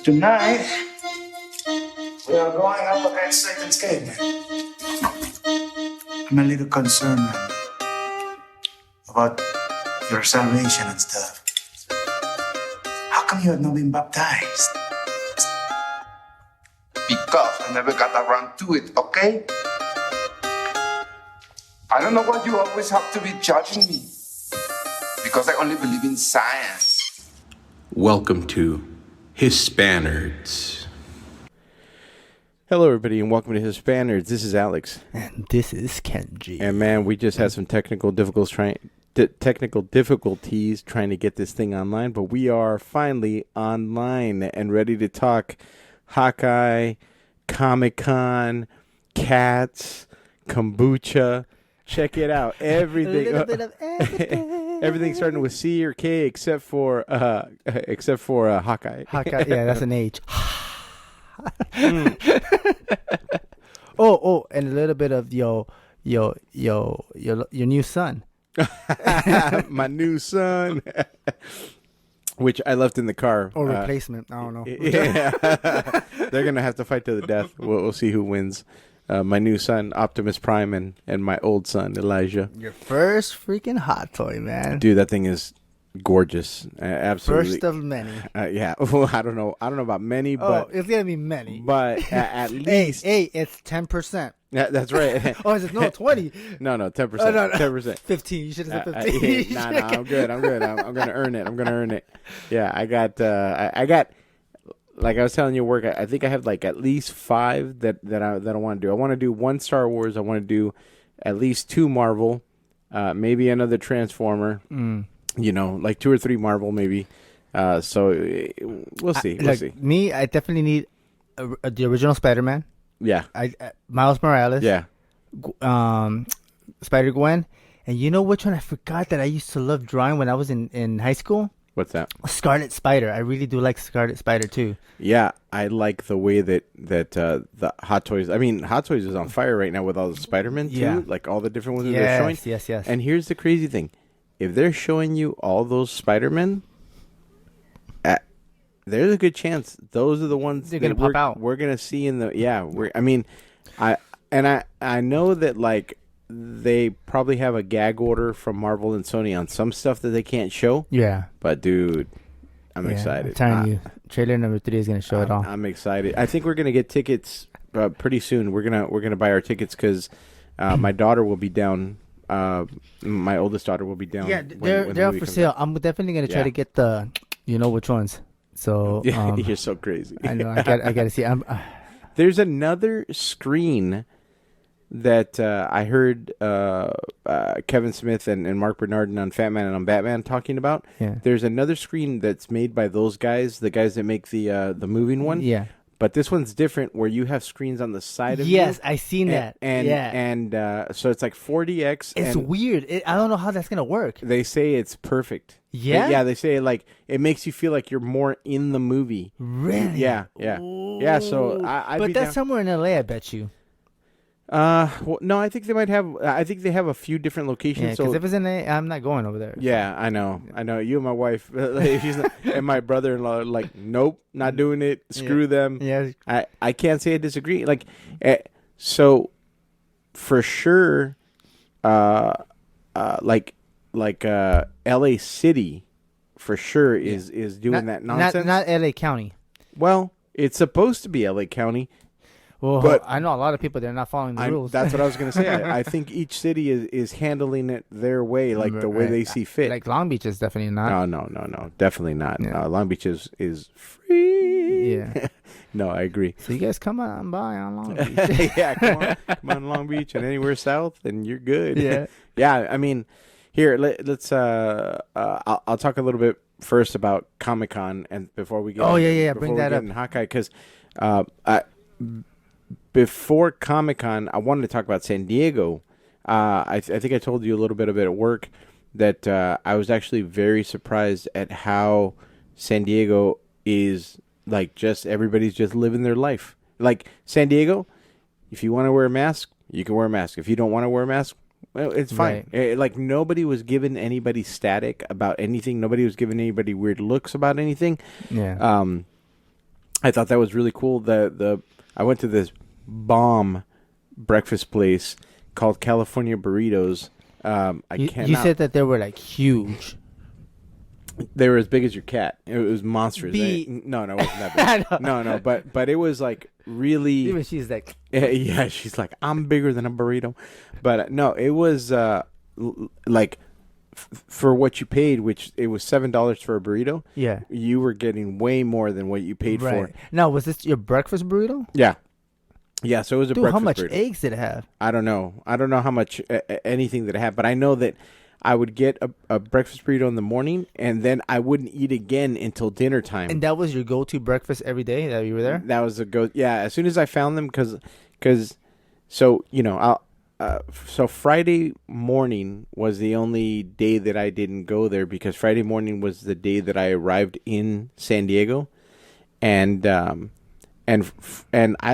Tonight, we are going up against Satan's caveman. I'm a little concerned, man, about your salvation and stuff. How come you have not been baptized? Because I never got around to it, okay? I don't know why you always have to be judging me. Because I only believe in science. Welcome to Hispanerds. Hello, everybody, and welcome to Hispanerds. This is Alex. And this is Kenji. And, man, we just had some technical difficulties trying to get this thing online, but we are finally online and ready to talk Hawkeye, Comic-Con, cats, kombucha. Check it out. Everything. A little bit of everything. Everything starting with C or K except for Hawkeye. Hawkeye, yeah, that's an H. oh, and a little bit of your new son. My new son, which I left in the car. Or replacement. I don't know. Yeah, they're gonna have to fight to the death. We'll see who wins. My new son, Optimus Prime, and my old son, Elijah. Your first freaking hot toy, man. Dude, that thing is gorgeous. Absolutely. First of many. Yeah. I don't know about many, but it's gonna be many. But at least, hey, it's 10%. Yeah, that's right. Oh, is it no 20? No, 10%. Oh, no. 10%. 15. You should have said 15. Nah, I'm good. I'm gonna earn it. Yeah, I got. Like I was telling you at work, I think I have like at least 5 that I want to do. I want to do 1 Star Wars. I want to do at least 2 Marvel, maybe another Transformer. You know, like 2 or 3 Marvel maybe. So we'll see. Me, I definitely need the original Spider-Man. Yeah. Miles Morales. Yeah. Spider-Gwen. And you know which one I forgot that I used to love drawing when I was in high school? What's that? Scarlet Spider. I really do like Scarlet Spider too. Yeah, I like the way that the Hot Toys. I mean, Hot Toys is on fire right now with all the Spider-Man too. Yeah. Like all the different ones that they're showing. Yes. And here's the crazy thing: if they're showing you all those Spider-Men, there's a good chance those are the ones they're gonna pop out. We're gonna see in the I know that like. They probably have a gag order from Marvel and Sony on some stuff that they can't show. Yeah. But, dude, I'm excited. I'm telling you, trailer number 3 is going to show it all. I'm excited. I think we're going to get tickets pretty soon. We're gonna buy our tickets because my daughter will be down. My oldest daughter will be down. Yeah, they're up for sale. I'm definitely going to try to get the, you know which ones. So you're so crazy. I know. I got to see. There's another screen that I heard Kevin Smith and Mark Bernardin on Fat Man and on Batman talking about. Yeah. There's another screen that's made by those guys, the guys that make the moving one. Yeah. But this one's different where you have screens on the side of you. Yes, I seen that. And so it's like 4DX. It's weird. I don't know how that's going to work. They say it's perfect. Yeah? Yeah, they say like it makes you feel like you're more in the movie. Really? Yeah. Yeah, so But that's somewhere in LA, I bet you. Well, no, I think they might have. I think they have a few different locations. Yeah, because if it's in LA, I'm not going over there. Yeah, I know. You and my wife, and my brother-in-law, are like, nope, not doing it. Screw them. Yeah, I can't say I disagree. Like, so for sure, like LA City, for sure is doing that nonsense. Not LA County. Well, it's supposed to be LA County. Well, but I know a lot of people, they're not following the rules. That's what I was going to say. I think each city is handling it their way, like the way they see fit. Like Long Beach is definitely not. No, definitely not. Yeah. Long Beach is free. Yeah. No, I agree. So you guys come on by on Long Beach. Yeah, come on Long Beach and anywhere south, and you're good. Yeah. Yeah, I mean, here, let's, I'll talk a little bit first about Comic-Con and before we get bring that up. in Hawkeye, because before Comic-Con, I wanted to talk about San Diego. I think I told you a little bit of it at work that I was actually very surprised at how San Diego is like just everybody's just living their life. Like San Diego, if you want to wear a mask, you can wear a mask. If you don't want to wear a mask, well, it's fine. Right. Like nobody was giving anybody static about anything. Nobody was giving anybody weird looks about anything. Yeah. I thought that was really cool. I went to this bomb breakfast place called California Burritos. You said that they were like huge. They were as big as your cat. It was monstrous. No, it wasn't that big. No, but it was like really. Even she's like, yeah, she's like, I'm bigger than a burrito. But no, it was like for what you paid, which it was $7 for a burrito. yeah, You were getting way more than what you paid for. Now, was this your breakfast burrito? Yeah. Yeah, so it was a Dude, breakfast how much burrito. eggs did it have? I don't know. I don't know how much anything that it had, but I know that I would get a breakfast burrito in the morning, and then I wouldn't eat again until dinner time. And that was your go-to breakfast every day that you were there? That was a go. Yeah, as soon as I found them, because so you know, so Friday morning was the only day that I didn't go there because Friday morning was the day that I arrived in San Diego, and I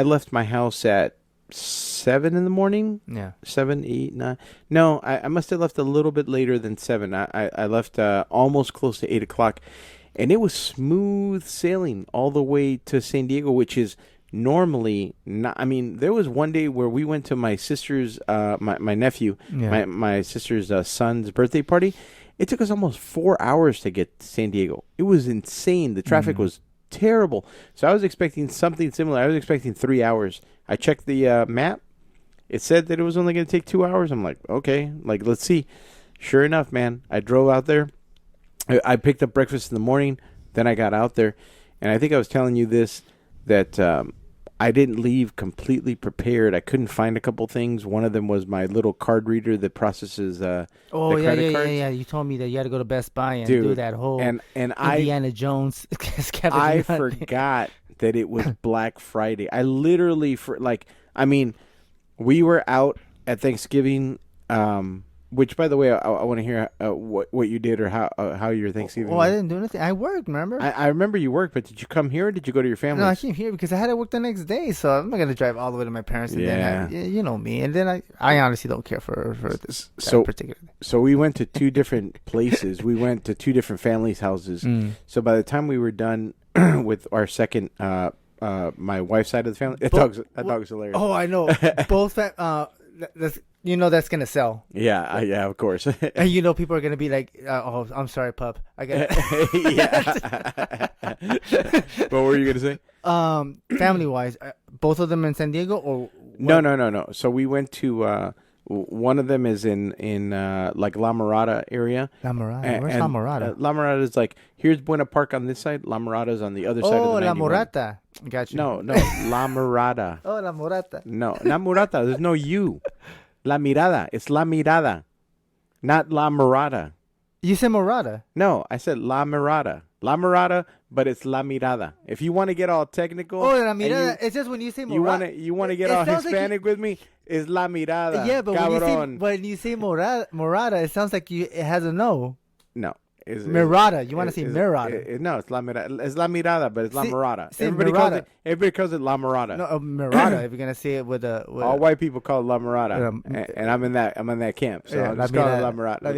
left my house at 7 in the morning. Yeah. 7, 8, 9. No, I must have left a little bit later than 7. I left almost close to 8 o'clock, and it was smooth sailing all the way to San Diego, which is normally not. I mean, there was one day where we went to my sister's, my nephew, my sister's son's birthday party. It took us almost 4 hours to get to San Diego. It was insane. The traffic was terrible. So I was expecting something similar. I was expecting 3 hours. I checked the map. It said that it was only going to take 2 hours. I'm like, okay, like, let's see. Sure enough, man, I drove out there. I picked up breakfast in the morning. Then I got out there. And I think I was telling you this, that I didn't leave completely prepared. I couldn't find a couple things. One of them was my little card reader that processes the credit cards. Yeah. You told me that you had to go to Best Buy and do that whole Indiana Jones scavenger I hunt. forgot that it was Black Friday. I literally, we were out at Thanksgiving, which, by the way, I want to hear what you did or how your Thanksgiving I didn't do anything. I worked, remember? I remember you worked, but did you come here or did you go to your family? No, I came here because I had to work the next day, so I'm not going to drive all the way to my parents. And then you know me. And then I honestly don't care for this particular thing. So we went to two different places. We went to two different families' houses. So by the time we were done with our second, my wife's side of the family, that dog's hilarious. Oh, I know. Both that's gonna sell. Yeah, of course. And people are gonna be like, "Oh, I'm sorry, pup. I got." Yeah. What were you gonna say? Family wise, both of them in San Diego or what? No. So we went to one of them is in like La Mirada area. La Mirada. Where's La Mirada? La Mirada is like, here's Buena Park on this side. La Mirada is on the other side of the 91. La Morata. Got you. No, La Mirada. Oh, La Morata. No, not Murata. There's no U. La Mirada. It's La Mirada, not La Mirada. You said Morada. No, I said La Mirada. La Mirada, but it's La Mirada. If you want to get all technical. Oh, La Mirada. It's just when you say Morada. You want to get all Hispanic with me? It's La Mirada. Yeah, but when you say Morada, it sounds like it has a no. No. Mirada. You want to say Mirada. No, it's La Mirada. It's La Mirada, but it's La Mirada. Everybody calls it La Mirada. No, Mirada. If you're gonna say it with all white people call it La Mirada, and I'm in that camp, so I'm just calling it La Mirada. La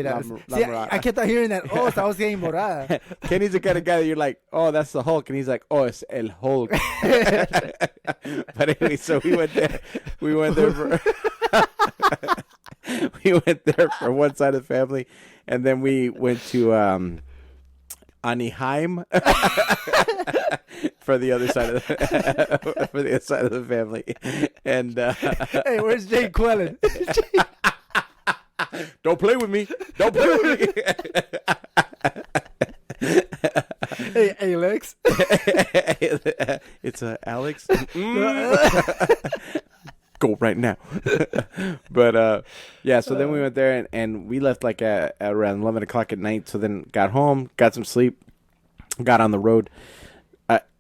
Mirada. I kept on hearing that. Oh, so I was saying Morada. Kenny's the kind of guy that you're like, oh, that's the Hulk, and he's like, oh, it's El Hulk. But anyway, so we went there. We went there for one side of the family, and then we went to Anaheim for the other side of the family. And hey, where's Jay Quellen? Don't play with me. Don't play with me. Hey, Alex. It's Alex. Go right now. But yeah, so then we went there and we left like at around 11 o'clock at night. So then got home, got some sleep, got on the road,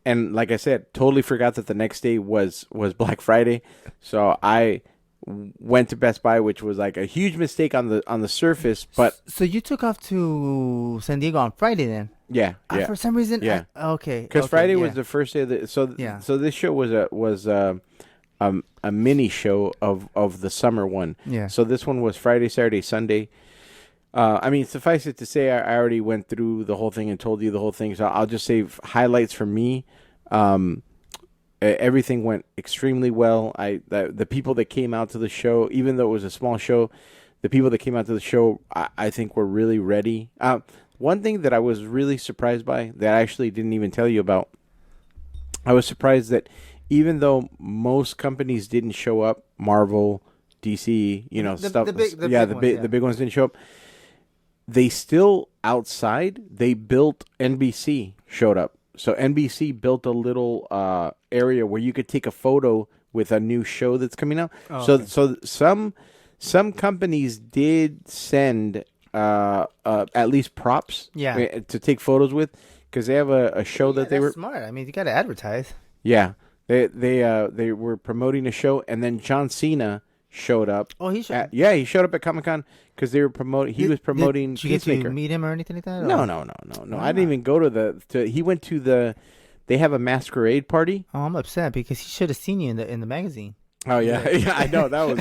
and like I said, totally forgot that the next day was Black Friday. So I went to Best Buy, which was like a huge mistake on the surface. But so you took off to San Diego on Friday then? Yeah. For some reason, yeah. Okay. Because Friday was the first day of the so this show was a mini show of the summer one. Yeah. So this one was Friday, Saturday, Sunday. I mean, suffice it to say, I already went through the whole thing and told you the whole thing. So I'll just say highlights for me. Everything went extremely well. The people that came out to the show, even though it was a small show, the people that came out to the show, I think were really ready. One thing that I was really surprised by that I actually didn't even tell you about, I was surprised that even though most companies didn't show up, Marvel, DC, the big ones didn't show up. They still outside. They built NBC showed up. So NBC built a little area where you could take a photo with a new show that's coming out. Oh, so okay. So some companies did send at least props to take photos with because they have a show that they were smart. I mean, you got to advertise. Yeah, they were promoting a show, and then John Cena showed up. Oh, he showed. He showed up at Comic-Con because they were promoting. He was promoting. Did you get to meet him or anything like that? No. I didn't even go to he went to the. They have a masquerade party. Oh, I'm upset because he should have seen you in the magazine. Oh yeah, I know that was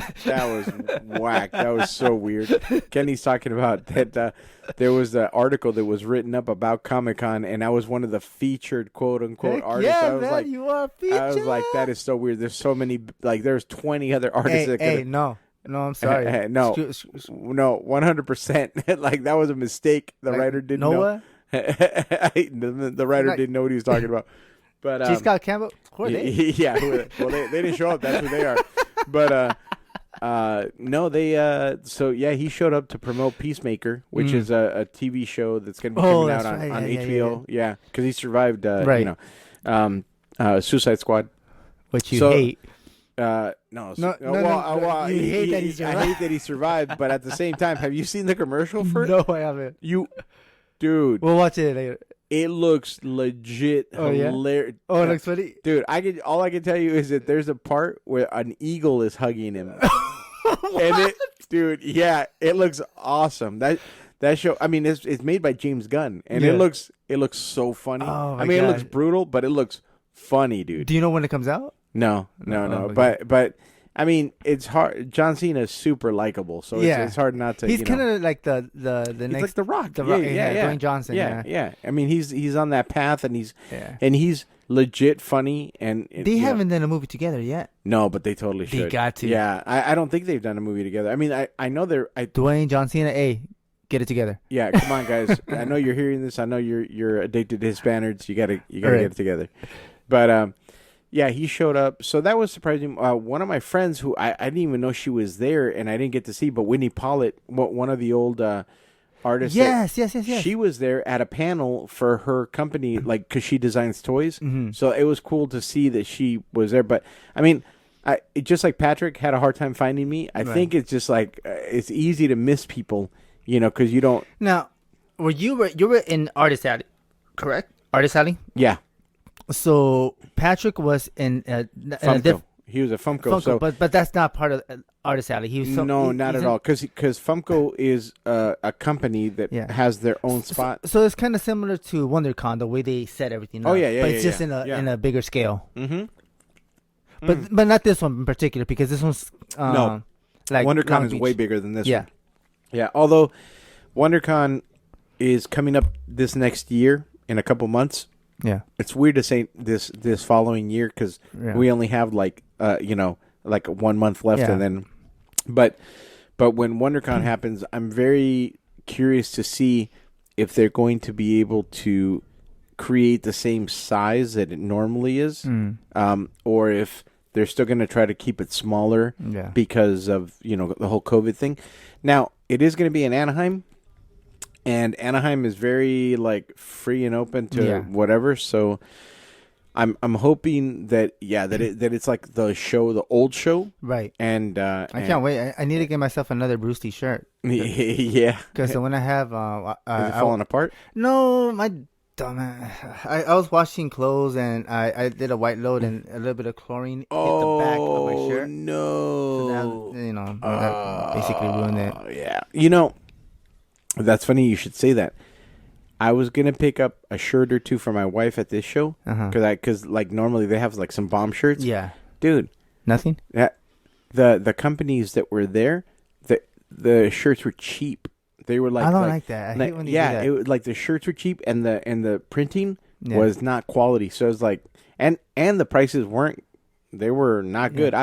whack. That was so weird. Kenny's talking about that. There was an article that was written up about Comic-Con, and I was one of the featured quote unquote artists. Yeah, I was man, like, you are featured. I was like, that is so weird. There's so many. Like, there's 20 other artists. No, I'm sorry. No, 100%. Like that was a mistake. The writer didn't know. Noah? The writer didn't know what he was talking about. But G. Scott Campbell, who are they? Yeah, well, they didn't show up. That's who they are. But no, they. So yeah, he showed up to promote Peacemaker, which is a TV show that's going to be coming out on HBO. Yeah, because he survived. Suicide Squad, which you hate. No. You hate that he survived. I hate that he survived, but at the same time, have you seen the commercial for it? No, I haven't. Dude, we'll watch it later. It looks legit hilarious. Oh, it looks funny, dude. All I can tell you is that there's a part where an eagle is hugging him, and it looks awesome. That show. I mean, it's made by James Gunn, and it looks so funny. Oh, I mean, it looks brutal, but it looks funny, dude. Do you know when it comes out? No. But I mean, it's hard. John Cena is super likable, so it's hard not to. He's kind of like the he's next, like the Rock. Dwayne Johnson. Yeah. I mean, he's on that path, and he's legit funny. And they haven't done a movie together yet. No, but they totally should. They got to. Yeah, I don't think they've done a movie together. I mean, I know they're Dwayne John Cena. Hey, get it together. Yeah, come on, guys. I know you're hearing this. I know you're addicted to Hispanerds. You gotta get it together. But yeah, he showed up. So that was surprising. One of my friends who I didn't even know she was there, and I didn't get to see, but Whitney Pollitt, one of the old artists. Yes. She was there at a panel for her company, like, because she designs toys. Mm-hmm. So it was cool to see that she was there. But, I mean, just like Patrick had a hard time finding me, I think it's just like it's easy to miss people, because you don't. Now, you were in Artist Alley, correct? Artist Alley? Yeah. So Patrick was in Funko. He was a Funko. So, but that's not part of Artist Alley. Not at all. Because Funko is a company that has their own spot. So it's kind of similar to WonderCon, the way they set everything up. Oh yeah. But it's just in a bigger scale. Mm-hmm. But not this one in particular, because this one's no. Like WonderCon is way bigger than this one. Yeah. Although WonderCon is coming up this next year in a couple months. Yeah, it's weird to say this following year because we only have like 1 month left, and then, but when WonderCon happens, I'm very curious to see if they're going to be able to create the same size that it normally is, or if they're still going to try to keep it smaller because of the whole COVID thing. Now it is going to be in Anaheim. And Anaheim is very free and open to whatever. So I'm hoping that it's like the old show, right? And I can't wait. I need to get myself another Brewsty shirt. Yeah, because the one I have, is it falling apart? No, my dumbass. I was washing clothes and I did a white load and a little bit of chlorine hit the back of my shirt. No, so that basically ruined it. Yeah, that's funny you should say that. I was gonna pick up a shirt or two for my wife at this show because normally they have some bomb shirts. Yeah, dude, nothing. The companies that were there, the shirts were cheap. They were I don't like that. I hate when they do that. It the shirts were cheap and the printing was not quality. So it's like, and the prices they were not good.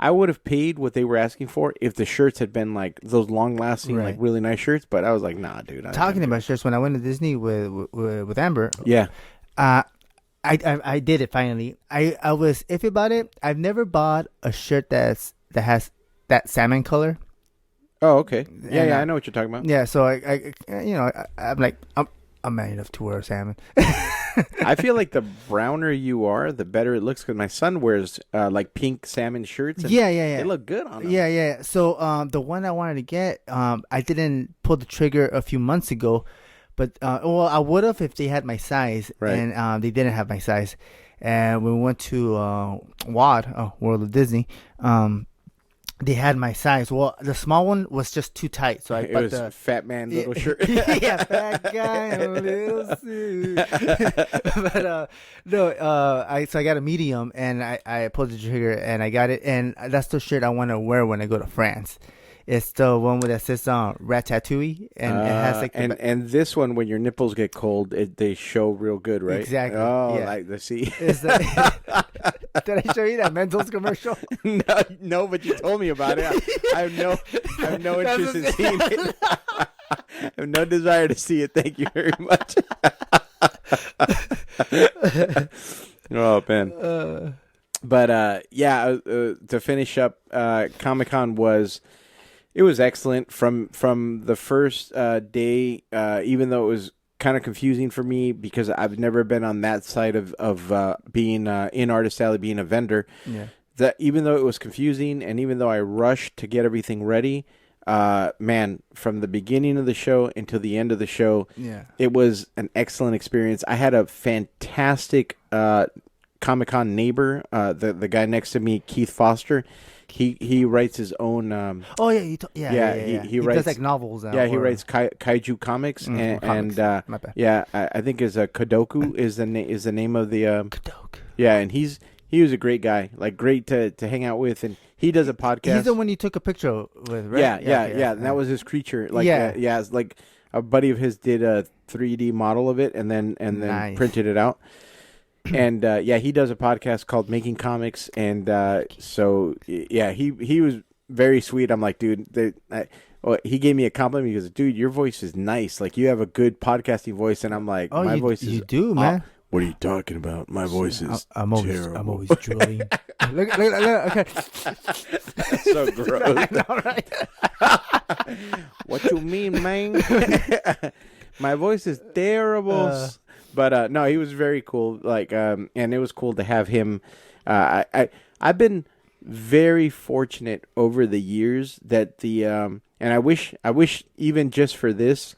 I would have paid what they were asking for if the shirts had been like those long lasting, like really nice shirts. But I was like, nah, dude. Talking about shirts, when I went to Disney with Amber, yeah, I did it finally. I was iffy about it. I've never bought a shirt that has that salmon color. Oh, okay. Yeah, I know what you're talking about. Yeah, so I'm like, I'm man enough to wear salmon. I feel like the browner you are, the better it looks. Because my son wears like pink salmon shirts. And they look good on him. Yeah. So the one I wanted to get, I didn't pull the trigger a few months ago, but I would have if they had my size, right. And they didn't have my size. And we went to World of Disney. They had my size. Well, the small one was just too tight, so it was the fat man little shirt. Yeah, fat guy in a little suit. But so I got a medium, and I pulled the trigger, and I got it, and that's the shirt I want to wear when I go to France. It's the one that says Ratatouille, and it has like and this one, when your nipples get cold, they show real good, right? Exactly. Oh, yeah. like the see. Did I show you that Mentos commercial? No, but you told me about it. I have no interest in seeing it. I have no desire to see it. Thank you very much. Oh man. But to finish up, Comic-Con was excellent from the first day, even though it was kind of confusing for me because I've never been on that side of being in Artist Alley, being a vendor. Yeah. That even though it was confusing and even though I rushed to get everything ready, man, from the beginning of the show until the end of the show, it was an excellent experience. I had a fantastic Comic-Con neighbor, the guy next to me, Keith Foster. He writes his own. He writes does like novels. He writes kaiju comics comics. My bad. I think is Kodoku is the name of the. Kodoku. Yeah, and he was a great guy, like great to hang out with, and he does a podcast. He's the one you took a picture with, right? Yeah, and that was his creature. Like, it's like a buddy of his did a 3D model of it, and then Nice. printed it out. And he does a podcast called Making Comics, and he was very sweet. I'm like, dude, he gave me a compliment. He goes, dude, your voice is nice. Like, you have a good podcasting voice. And I'm like, my voice is. You do, man. What are you talking about? My voice is terrible. I'm always drooling. look, okay. That's so gross. I know, right? What you mean, man? My voice is terrible. But no, he was very cool. Like, and it was cool to have him. I've been very fortunate over the years that and I wish even just for this,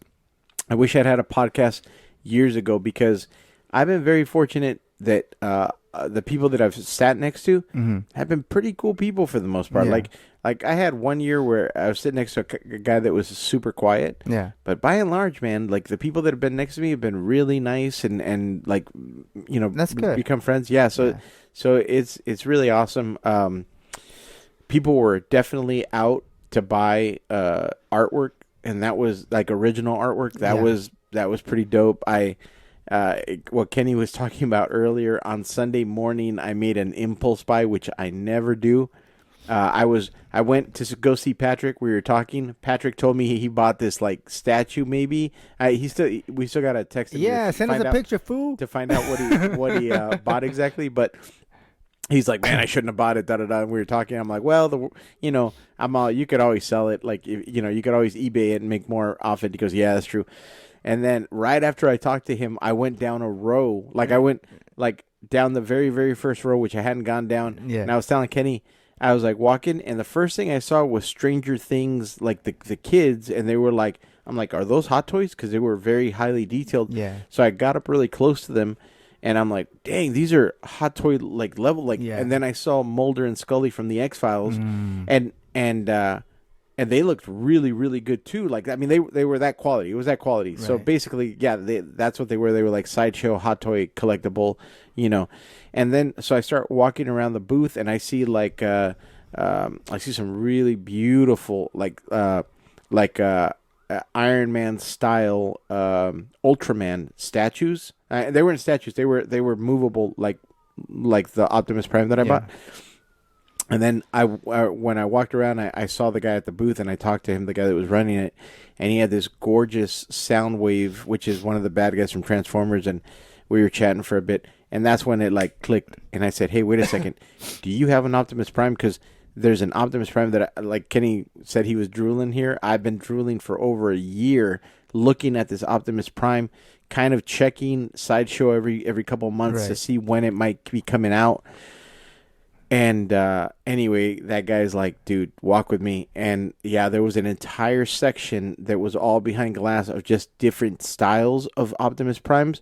I wish I'd had a podcast years ago because I've been very fortunate that the people that I've sat next to have been pretty cool people for the most part. Yeah. Like I had one year where I was sitting next to a guy that was super quiet. Yeah. But by and large, man, like the people that have been next to me have been really nice and like, That's good. become friends. Yeah. So it's really awesome. People were definitely out to buy artwork, and that was like original artwork. That was pretty dope. What Kenny was talking about earlier, on Sunday morning, I made an impulse buy, which I never do. I went to go see Patrick. We were talking. Patrick told me he bought this like statue. Maybe we still got to text him. Yeah, send us a picture, fool, to find out what he bought exactly. But he's like, man, I shouldn't have bought it. Da da da. And we were talking. I'm like, well, you could always sell it. Like, you could always eBay it and make more off it. He goes, yeah, that's true. And then right after I talked to him, I went down a row. Like I went like down the very, very first row, which I hadn't gone down. Yeah. And I was telling Kenny, I was like walking, and the first thing I saw was Stranger Things, like the kids, and they were like, I'm like, are those Hot Toys? Because they were very highly detailed. Yeah. So I got up really close to them, and I'm like, dang, these are Hot Toy like level, like. Yeah. And then I saw Mulder and Scully from the X-Files, and they looked really, really good too. Like, I mean, they were that quality. It was that quality. Right. So basically, yeah, that's what they were. They were like sideshow Hot Toy collectible, And then so I start walking around the booth, and I see like I see some really beautiful like Iron Man style Ultraman statues. They weren't statues. They were movable, like the Optimus Prime that I bought. And then when I walked around, I saw the guy at the booth, and I talked to him, the guy that was running it, and he had this gorgeous Soundwave, which is one of the bad guys from Transformers, and we were chatting for a bit, and that's when it like clicked, and I said, "Hey, wait a second, do you have an Optimus Prime? Because there's an Optimus Prime that, like Kenny said, he was drooling here. I've been drooling for over a year, looking at this Optimus Prime, kind of checking Sideshow every couple of months to see when it might be coming out." And anyway, that guy's like, "Dude, walk with me." And yeah, there was an entire section that was all behind glass of just different styles of Optimus Primes.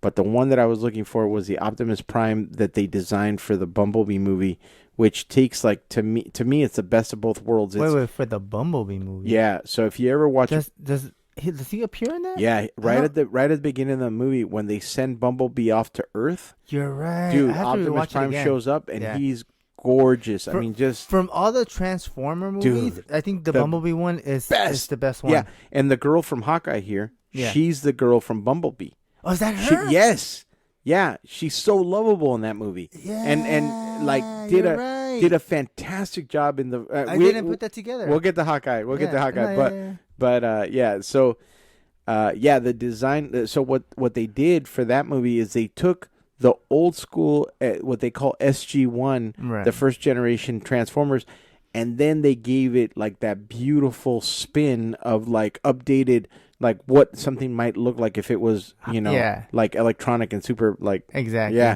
But the one that I was looking for was the Optimus Prime that they designed for the Bumblebee movie, which takes, like, to me, it's the best of both worlds. Wait, for the Bumblebee movie? Yeah. So if you ever watch, does he appear in that? yeah, right at the beginning of the movie when they send Bumblebee off to Earth. You're right, dude. Optimus Prime shows up and he's gorgeous. I mean, just from all the Transformer movies, dude, I think the Bumblebee one is the best one. Yeah, and the girl from Hawkeye here, she's the girl from Bumblebee. Oh, is that her? Yes. Yeah, she's so lovable in that movie. Yeah, and like did a fantastic job in the. I didn't put that together. We'll get the Hawkeye. Get the Hawkeye. But yeah. So, the design. So what they did for that movie is they took the old school, what they call SG-1, the first generation Transformers, and then they gave it like that beautiful spin of like updated. Like what something might look like if it was, like electronic and super, like exactly. Yeah,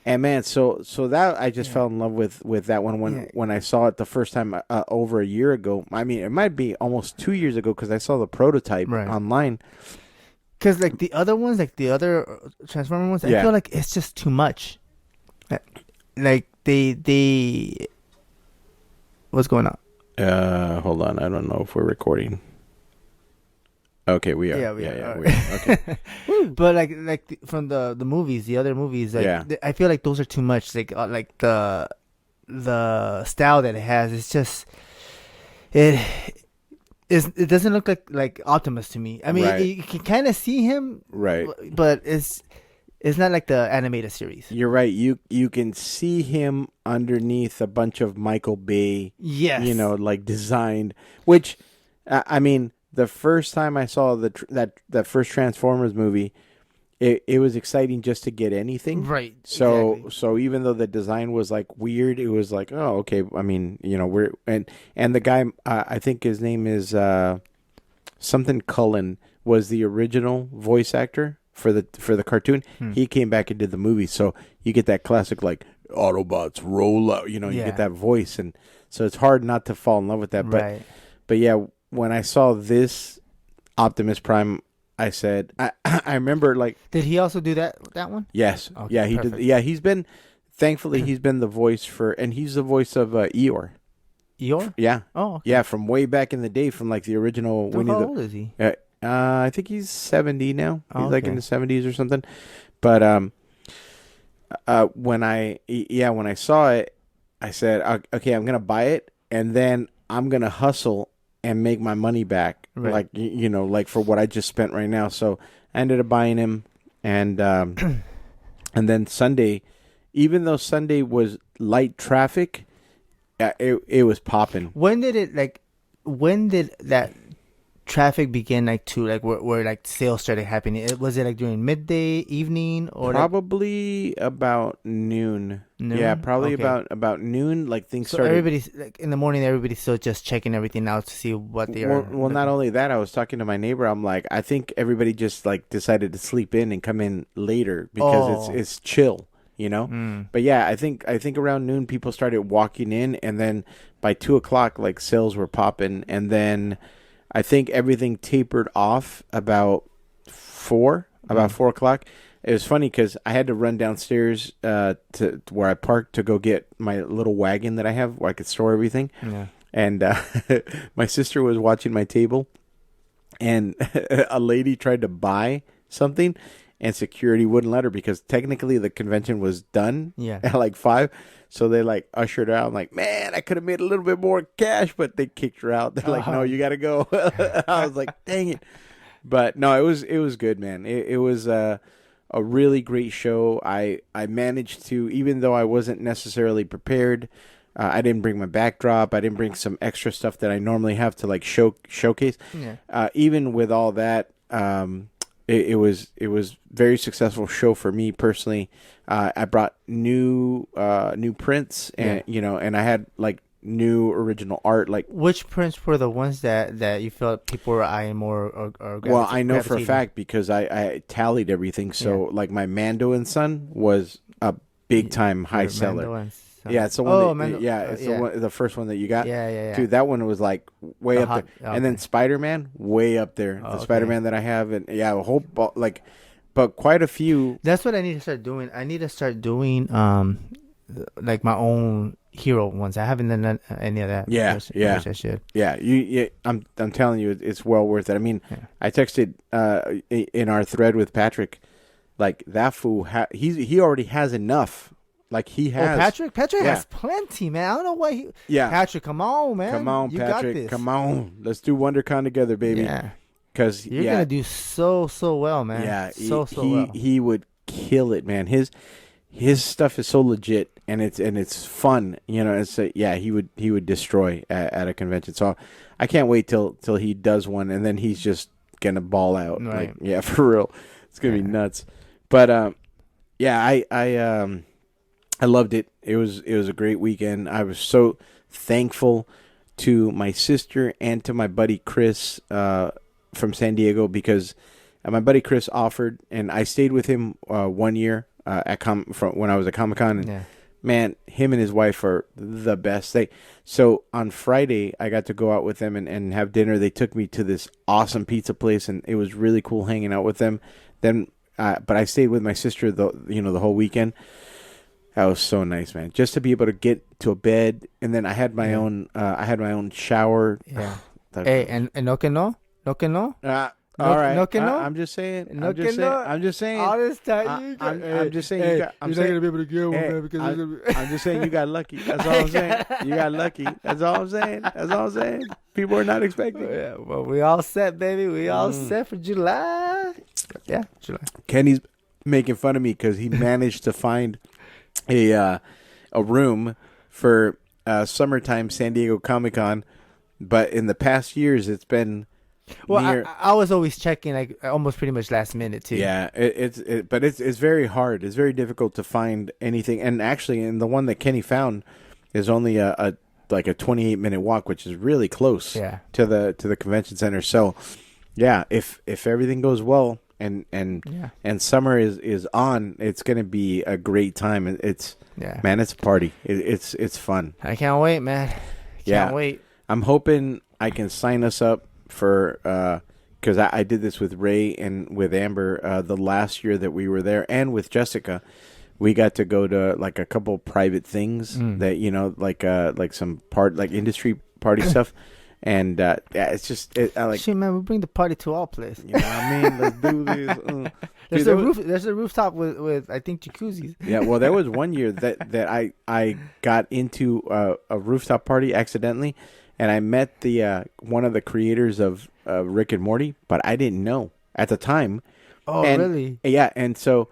and man, so that I just fell in love with that one when I saw it the first time over a year ago. I mean, it might be almost 2 years ago because I saw the prototype online. Because like the other ones, like the other Transformer ones, I feel like it's just too much. Like they what's going on? Hold on, I don't know if we're recording. Okay, we are. Yeah, we are. Okay. But like from the movies, the other movies, like, I feel like those are too much. Like the style that it has, it's just it doesn't look like Optimus to me. I mean, you can kind of see him, right? But it's not like the animated series. You're right. You can see him underneath a bunch of Michael Bay, like designed. Which, I mean. The first time I saw that first Transformers movie, it was exciting just to get anything. Right. So even though the design was like weird, it was like, oh, okay. I mean, we're and the guy, I think his name is something Cullen, was the original voice actor for the cartoon. He came back and did the movie, so you get that classic like Autobots roll out. You get that voice, and so it's hard not to fall in love with that. But yeah. When I saw this Optimus Prime, I said, I remember like. Did he also do that one? Yes. Okay, yeah, he perfect. Did. Yeah, thankfully, he's been the voice and he's the voice of Eeyore. Eeyore? Yeah. Oh. Okay. Yeah, from way back in the day, from like the original. How old is he? I think he's 70 now. He's like in the 70s or something. But when I saw it, I said, okay, I'm gonna buy it, and then I'm gonna hustle and make my money back, like like for what I just spent right now. So I ended up buying him, and then Sunday, even though Sunday was light traffic, it was popping. When did that traffic begin? Like where like sales started happening? Was it like during midday, evening, or probably about noon? Yeah, probably about noon. Like things started. Everybody's like in the morning. Everybody's still just checking everything out to see what they are. Well, not only that, I was talking to my neighbor. I'm like, I think everybody just like decided to sleep in and come in later because it's chill, But yeah, I think around noon people started walking in, and then by 2:00, like sales were popping, and then I think everything tapered off about 4 o'clock. It was funny because I had to run downstairs to where I parked to go get my little wagon that I have where I could store everything. Yeah. And my sister was watching my table, and a lady tried to buy something, and security wouldn't let her because technically the convention was done Yeah. at like 5. So they like ushered her out. I'm like, man, I could have made a little bit more cash, but they kicked her out. They're like, no, you got to go. I was like, dang it. But no, it was good, man. It was a really great show. I managed to, even though I wasn't necessarily prepared, I didn't bring my backdrop. I didn't bring some extra stuff that I normally have to like showcase. Yeah. Even with all that, it was very successful show for me personally. I brought new prints and and I had like new original art. Like, which prints were the ones that you felt people were eyeing more or well, I know for a gravitating? fact because I tallied everything. So like my Mando and Son was a big time high seller. Mando and Son. Yeah, it's the one. Mando, It's the first one that you got. Yeah. Dude, that one was like way The up hot- there, and then Spider-Man way up there. The okay. Spider-Man that I have, and a whole but quite a few. That's what I need to start doing. I need to start doing like my own hero ones. I haven't done any of that. Yeah, which I should. Yeah, I'm telling you, it's well worth it. I mean, I texted in our thread with Patrick, like that fool. He already has enough. Like he has. Patrick has plenty, man. I don't know why he. Yeah, Patrick, come on, man. Come on, you Patrick. Got this. Come on, let's do WonderCon together, baby. Yeah, because you're gonna do so well, man. Yeah, so well. He would kill it, man. His stuff is so legit, and it's fun. It's he would destroy at a convention. So I can't wait till he does one, and then he's just gonna ball out. Right. Like, for real, it's gonna be nuts. But I loved it. It was a great weekend. I was so thankful to my sister and to my buddy Chris from San Diego because my buddy Chris offered, and I stayed with him 1 year from when I was at Comic-Con. And man, him and his wife are the best. So on Friday, I got to go out with them and have dinner. They took me to this awesome pizza place, and it was really cool hanging out with them. Then, but I stayed with my sister the whole weekend. That was so nice, man. Just to be able to get to a bed, and then I had my own. I had my own shower. Yeah. Hey, and no que no. All right. No que no. I'm just saying. No I'm just que saying. no. I'm just saying. All this time, I'm just saying. Hey, you're not gonna be able to get one, man, because I'm just saying you got lucky. That's all I'm saying. You got lucky. That's all I'm saying. That's all I'm saying. People are not expecting. Yeah, well, we all set, baby. We all set for July. Yeah, July. Kenny's making fun of me because he managed to find a room for summertime San Diego Comic-Con, but in the past years it's been well. I was always checking like almost pretty much last minute too. Yeah, but it's very hard. It's very difficult to find anything, and actually, in the one that Kenny found is only a 28-minute walk, which is really close. To the convention center. So yeah, if everything goes well. And summer is on. It's gonna be a great time. It's a party. It's fun. I can't wait, man. Can't wait. I'm hoping I can sign us up for because I did this with Ray and with Amber the last year that we were there, and with Jessica. We got to go to like a couple private things that like some industry party stuff. And it's just shit, man. We bring the party to our place. You know what I mean? Let's do this. There's a rooftop with I think jacuzzis. Yeah, well, there was 1 year that I got into a rooftop party accidentally, and I met the one of the creators of Rick and Morty, but I didn't know at the time. Oh, really? Yeah, and so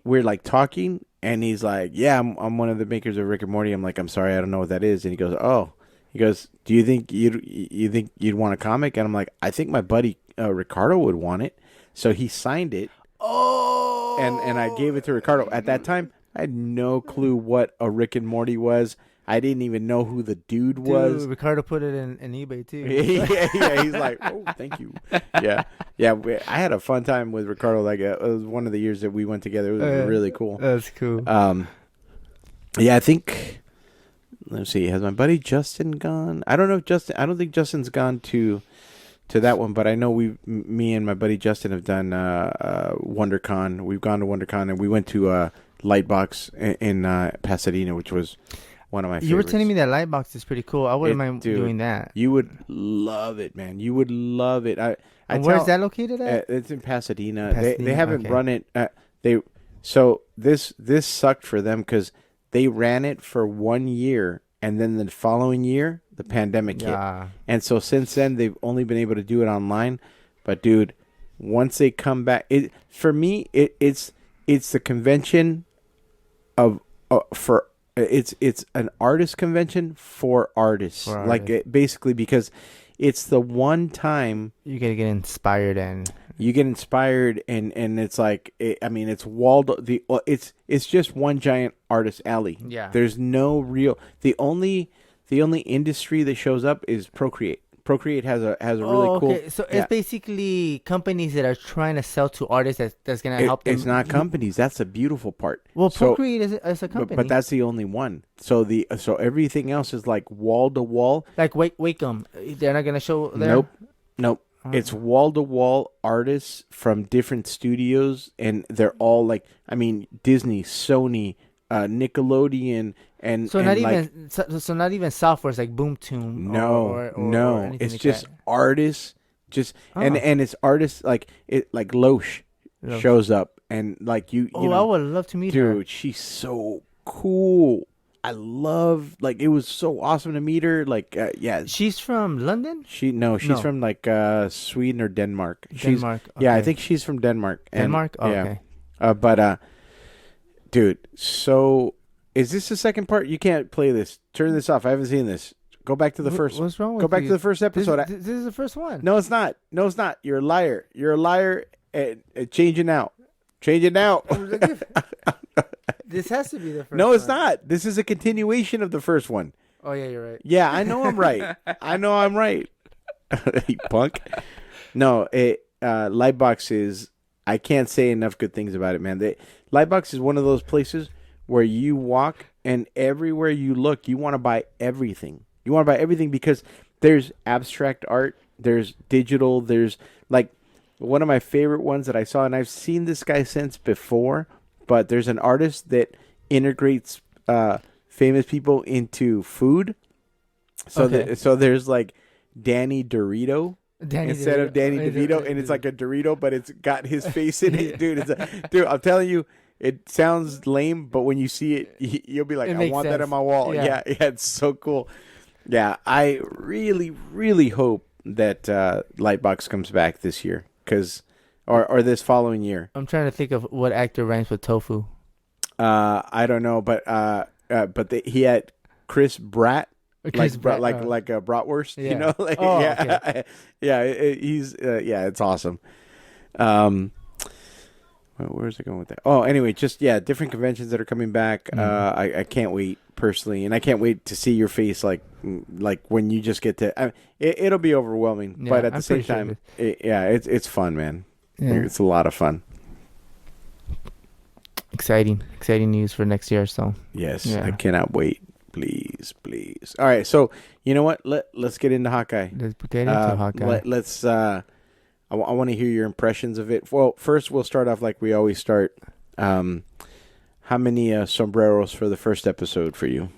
we're like talking, and he's like, "Yeah, I'm one of the makers of Rick and Morty." I'm like, "I'm sorry, I don't know what that is," and he goes, "Oh." He goes, "Do you think you'd want a comic?" And I'm like, "I think my buddy Ricardo would want it." So he signed it. Oh. And I gave it to Ricardo. At that time, I had no clue what a Rick and Morty was. I didn't even know who the dude was. Ricardo put it in eBay too. yeah. He's like, "Oh, thank you." Yeah. I had a fun time with Ricardo. Like it was one of the years that we went together. It was really cool. That's cool. Yeah, I think. Let's see. Has my buddy Justin gone? I don't know if Justin. I don't think Justin's gone to that one, but I know me and my buddy Justin have done WonderCon. We've gone to WonderCon, and we went to Lightbox in Pasadena, which was one of my favorites. You were telling me that Lightbox is pretty cool. I wouldn't mind Dude, doing that. You would love it, man. You would love it. And where's that located at? It's in Pasadena. They Pasadena, haven't okay. run it. This sucked for them because they ran it for 1 year, and then the following year the pandemic hit, and so since then they've only been able to do it online. But dude, once they come back, it's the convention of for. It's an artist convention for artists. Basically, because it's the one time you gotta get inspired and it's like it's walled. It's just one giant artist alley. Yeah. There's no real. The only industry that shows up is Procreate. Procreate has a really cool. So it's basically companies that are trying to sell to artists that's gonna help them. It's not companies. That's the beautiful part. Well, Procreate is a company, but that's the only one. So everything else is like wall to wall. Like Wacom, they're not gonna show there. Nope. It's wall to wall artists from different studios, and they're all like, Disney, Sony, Nickelodeon, and so not even softwares like Boomtoon. No, or anything it's like just that. artists, and it's artists like Loesch shows up, and like you know, I would love to meet her. dude. She's so cool. I love it was so awesome to meet her. She's from London. She's from like Sweden or Denmark. Denmark. Yeah, I okay. think she's from Denmark. Denmark. Okay. Dude, so is this the second part? You can't play this. Turn this off. I haven't seen this. Go back to the first. What's wrong with Go back you? to the first episode. This is the first one. No, it's not. No, it's not. You're a liar. You're a liar. Change it now. Change it now. This has to be the first. No, it's one. not. This is a continuation of the first one. Oh yeah, you're right. Yeah, I know I'm right. I know I'm right. You punk. No, Lightbox is. I can't say enough good things about it, man. Lightbox is one of those places where you walk and everywhere you look, you want to buy everything. You want to buy everything because there's abstract art, there's digital, there's like one of my favorite ones that I saw, and I've seen this guy since before, but there's an artist that integrates famous people into food. So so there's like Danny Dorito. Instead of Danny DeVito, and it's like a Dorito, but it's got his face in it, dude. Dude, I'm telling you, it sounds lame, but when you see it, you'll be like, I want that on my wall. Yeah, it's so cool. Yeah, I really, really hope that Lightbox comes back this year, or this following year. I'm trying to think of what actor rhymes with tofu. I don't know, but he had Chris Pratt. Like a bratwurst, yeah. you know, okay. It's awesome. Where's it going with that? Oh, anyway, different conventions that are coming back. I can't wait personally, and I can't wait to see your face, like when you just get to. It'll be overwhelming, but at the same time, it's fun, man. Yeah. It's a lot of fun. Exciting news for next year. So yes, I cannot wait. Please. All right, so you know what? Let's get into Hawkeye. Let's get into Hawkeye. Let's. I want to hear your impressions of it. Well, first we'll start off like we always start. How many sombreros for the first episode for you?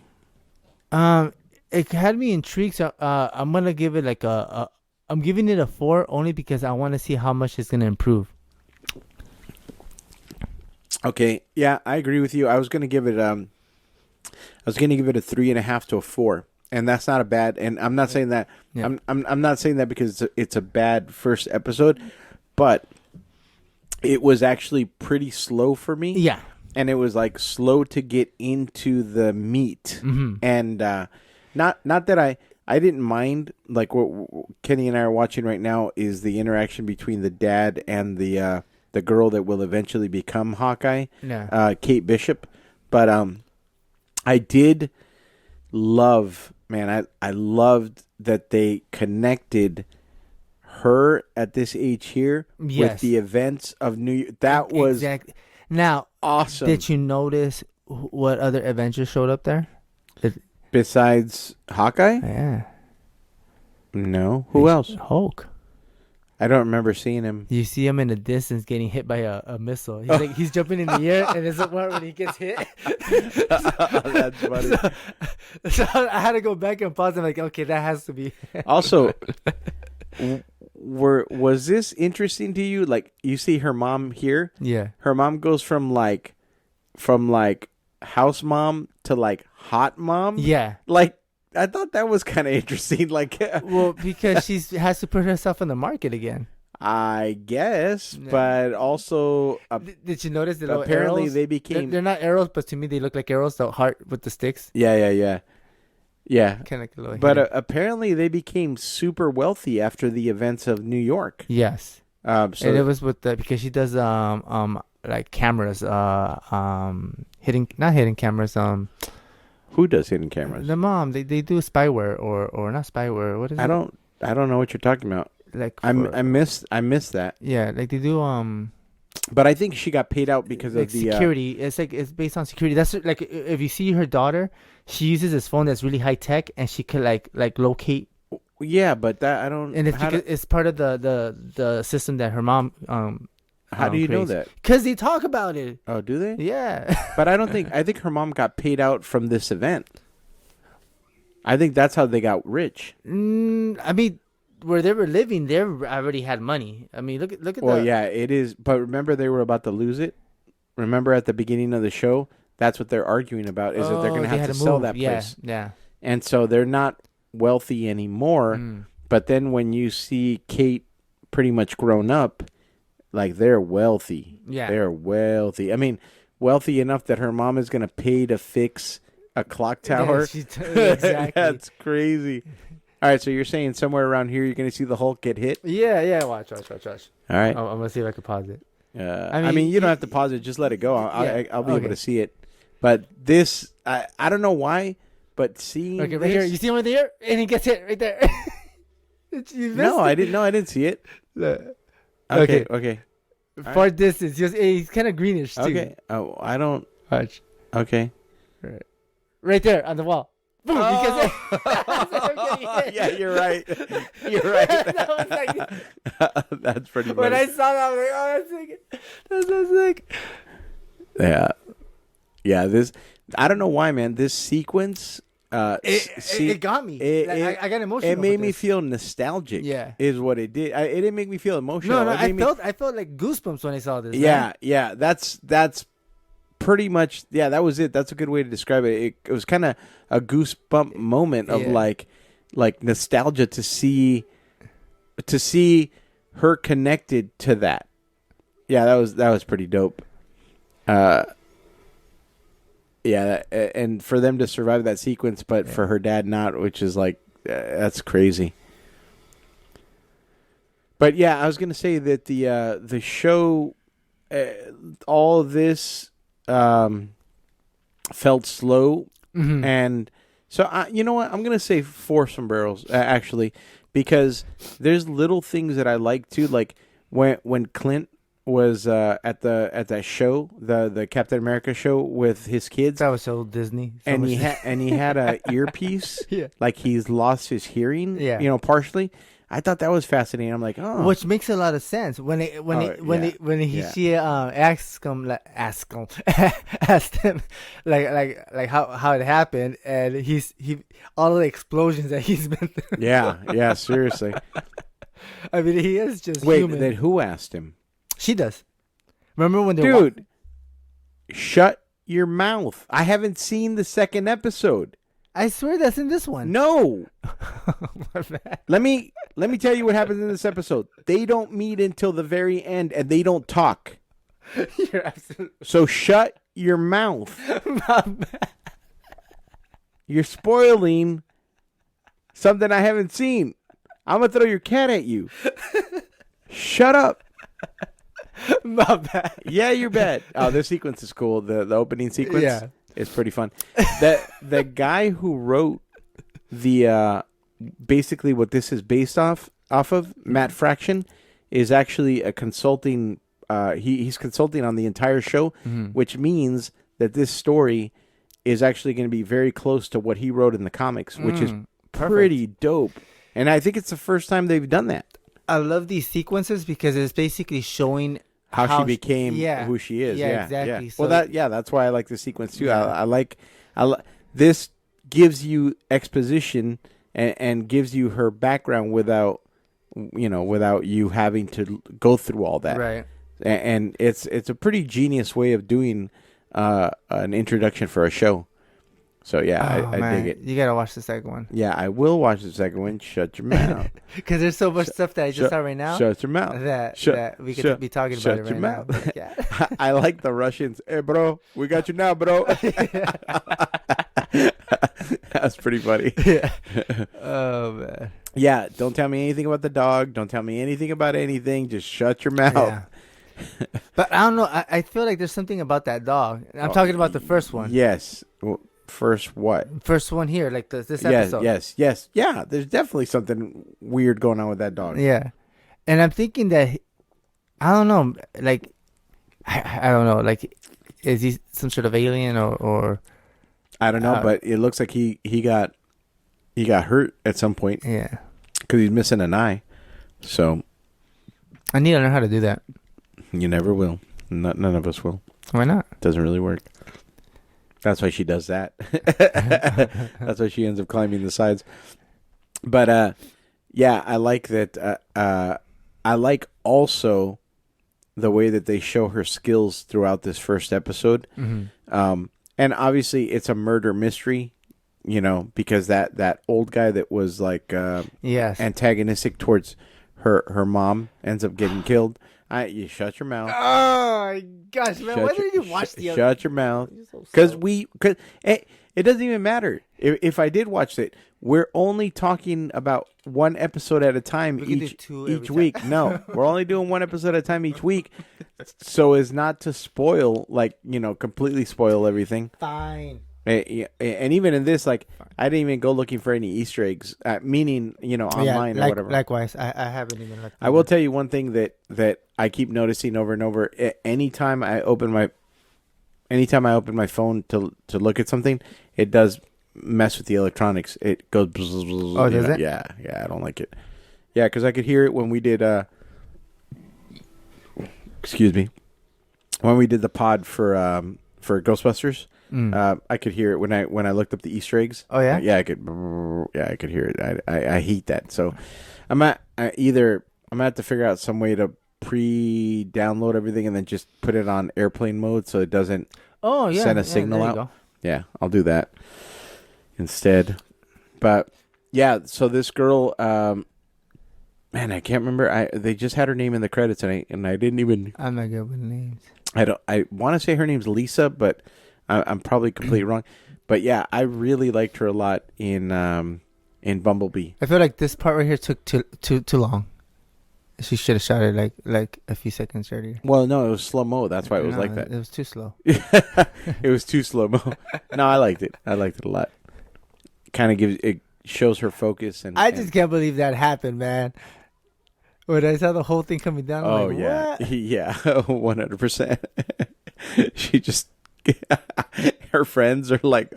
It had me intrigued. So, I'm gonna give it I'm giving it a 4 only because I want to see how much it's gonna improve. Okay, yeah, I agree with you. I was gonna give it a 3.5 to a 4, and that's not a bad. And I'm not saying that. Yeah. I'm not saying that because it's a bad first episode, but it was actually pretty slow for me. Yeah, and it was like slow to get into the meat, and not that I didn't mind. Like what Kenny and I are watching right now is the interaction between the dad and the girl that will eventually become Hawkeye, Kate Bishop, but I did love, man, I loved that they connected her at this age here with the events of New York. That was exactly. Now, awesome. Did you notice what other Avengers showed up there? Besides Hawkeye? Yeah. No. Who else? Hulk. I don't remember seeing him. You see him in the distance getting hit by a missile. He's like he's jumping in the air, and there's a part when he gets hit. That's funny. So I had to go back and pause. I'm like, okay, that has to be. Also, was this interesting to you? Like, you see her mom here. Yeah. Her mom goes from like house mom to like hot mom. Yeah. Like, I thought that was kind of interesting. Like, Well, because she has to put herself in the market again. I guess, but also Did you notice the little apparently arrows? they became. They're not arrows, but to me they look like arrows. The heart with the sticks. Yeah. Kind of like a little. But hidden. apparently they became super wealthy after the events of New York. Yes. So And it was with the because she does like cameras hidden not hidden cameras who does hidden cameras? the mom they do spyware or not spyware, what is it? I don't know what you're talking about. Like I missed that. yeah, like they do But I think she got paid out because like of the security. It's like it's based on security. That's like if you see her daughter, she uses this phone that's really high tech and she could like locate. yeah, but that I don't. And it's part of the system that her mom how do you know creates. that? Because they talk about it. Oh, do they? Yeah. But I don't think. I think her mom got paid out from this event. I think that's how they got rich. I mean, where they were living, they already had money. I mean, look at. Well, yeah, it is. But remember, they were about to lose it. Remember at the beginning of the show, that's what they're arguing about: is that they're going to have to sell that place. Yeah. And so they're not wealthy anymore. But then when you see Kate pretty much grown up, like they're wealthy. Yeah. They're wealthy. I mean, wealthy enough that her mom is going to pay to fix a clock tower. Yeah, exactly. That's crazy. All right, so you're saying somewhere around here you're going to see the Hulk get hit? Yeah. Watch. All right. I'm going to see if I can pause it. I mean, you don't have to pause it. Just let it go. I'll be able to see it. But this, I don't know why, but seeing Okay, right this, here. You see him right there? And he gets hit right there. No, I didn't. No, I didn't see it. Okay. Far distance. He's kind of greenish, too. Okay. Oh, I don't. Watch. Okay. Right there on the wall. Boom. Oh. He gets hit. Yeah, you're right. You're right. That was like, That's pretty funny. when I saw that, I was like, oh, that's sick. That's so sick. Yeah. This, I don't know why, man. This sequence, It got me. I got emotional. It made me feel nostalgic. Yeah. Is what it did. It didn't make me feel emotional. No, It I felt like goosebumps when I saw this. Yeah. That's pretty much. Yeah, that was it. That's a good way to describe it. It was kind of a goosebump moment of like nostalgia to see her connected to that. Yeah, that was pretty dope. Yeah, and for them to survive that sequence, but for her dad not, which is like, that's crazy. But yeah, I was gonna say that the show, all of this felt slow, and so you know what, I'm gonna say 4 sombreros actually, because there's little things that I like too, like when Clint was at that show, the Captain America show with his kids. That was so Disney. And he had a earpiece. Yeah. Like he's lost his hearing. Yeah. Partially. I thought that was fascinating. I'm like, oh, Which makes a lot of sense when he she asked him like how it happened, and he all the explosions that he's been through. Yeah, seriously. I mean, he is just Wait, human. then who asked him? She does. Remember when they Dude, shut your mouth. I haven't seen the second episode. I swear that's in this one. No. My bad. Let me tell you what happens in this episode. They don't meet until the very end, and they don't talk. You're absolutely So shut your mouth. my bad. You're spoiling something I haven't seen. I'm going to throw your cat at you. Shut up. My bad. Yeah, you're bad. Oh, this sequence is cool. The opening sequence is pretty fun. The guy who wrote the basically what this is based off of, Matt Fraction, is actually a consulting. He's consulting on the entire show, which means that this story is actually going to be very close to what he wrote in the comics, which is pretty dope. And I think it's the first time they've done that. I love these sequences because it's basically showing how she became yeah, who she is. yeah, Yeah, exactly. Yeah. So, Well, that's why I like the sequence too. Yeah. I like this gives you exposition and gives you her background without you having to go through all that. right. And it's a pretty genius way of doing an introduction for a show. So yeah, I dig it. You gotta watch the second one. Yeah, I will watch the second one. Shut your mouth. Because there's so much stuff that I just saw right now. Shut your mouth. That we could be talking about it right now. But, yeah. I like the Russians. Hey, bro, we got you now, bro. That's pretty funny. Yeah. Oh man. Yeah, don't tell me anything about the dog. Don't tell me anything about anything. Just shut your mouth. Yeah. But I don't know. I feel like there's something about that dog. I'm talking about the first one. Yes. First what? First one here, like this episode. Yes. Yeah, there's definitely something weird going on with that dog. Yeah. And I'm thinking that, I don't know, like, I don't know, like, is he some sort of alien or I don't know, but it looks like he got hurt at some point. Yeah. Because he's missing an eye. So. I need to learn how to do that. You never will. None of us will. Why not? Doesn't really work. That's why she does that. That's why she ends up climbing the sides. But yeah, I like that. I like also the way that they show her skills throughout this first episode. Mm-hmm. And obviously, it's a murder mystery. Because that old guy that was like yes, antagonistic towards her mom ends up getting killed. You shut your mouth. Oh my gosh, man! Why didn't you watch the other? Shut your mouth. Because it doesn't even matter. If I did watch it, we're only talking about one episode at a time each week. No, we're only doing one episode at a time each week, so as not to spoil, completely spoil everything. Fine. And even in this, like, I didn't even go looking for any Easter eggs, meaning, online or whatever. Likewise, I haven't even looked. I will tell you one thing that I keep noticing over and over. Anytime I open my phone to look at something, it does mess with the electronics. It goes. Oh, does it? Yeah, I don't like it. Yeah, because I could hear it when we did. Excuse me. When we did the pod for Ghostbusters. I could hear it when I looked up the Easter eggs. Oh yeah, I could hear it. I hate that. So I'm gonna have to figure out some way to pre-download everything and then just put it on airplane mode so it doesn't send a signal out. Yeah, I'll do that instead. But yeah, so this girl, man, I can't remember. They just had her name in the credits and I didn't even. I'm not good with names. I want to say her name's Lisa, but I'm probably completely wrong. But yeah, I really liked her a lot in Bumblebee. I feel like this part right here took too long. She should have shot it like a few seconds earlier. Well, no, it was slow mo. That's why it was like that. It was too slow. It was too slow mo. No, I liked it. I liked it a lot. It shows her focus and. I just can't believe that happened, man. When I saw the whole thing coming down, I'm like, yeah, what? Yeah, 100%. She just. Her friends are like,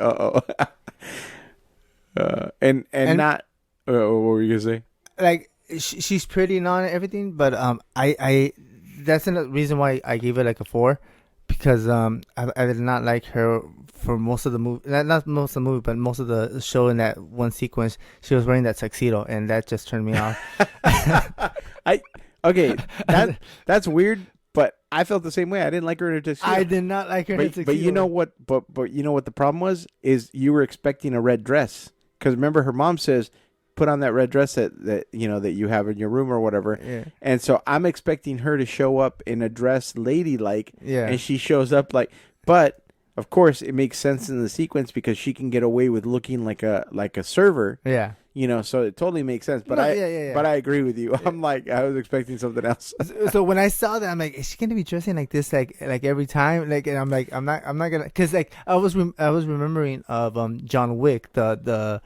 and not. What were you gonna say? Like she's pretty and on everything, but I that's another reason why I gave it like a 4, because I did not like her for most of the movie. Not most of the movie, but most of the show. In that one sequence, she was wearing that tuxedo, and that just turned me off. That's weird. But I felt the same way. I didn't like her in her tuxedo. I did not like her in her tuxedo. But you know what? But you know what the problem was? Is you were expecting a red dress. Because remember, her mom says, "Put on that red dress that you have in your room or whatever." Yeah. And so I'm expecting her to show up in a dress, ladylike. Yeah. And she shows up like, but of course it makes sense in the sequence because she can get away with looking like a server. Yeah. So it totally makes sense. But But I agree with you. I'm like, I was expecting something else. So when I saw that, I'm like, is she gonna be dressing like this like every time? Like, and I'm like, I'm not gonna, because like I was remembering of John Wick, that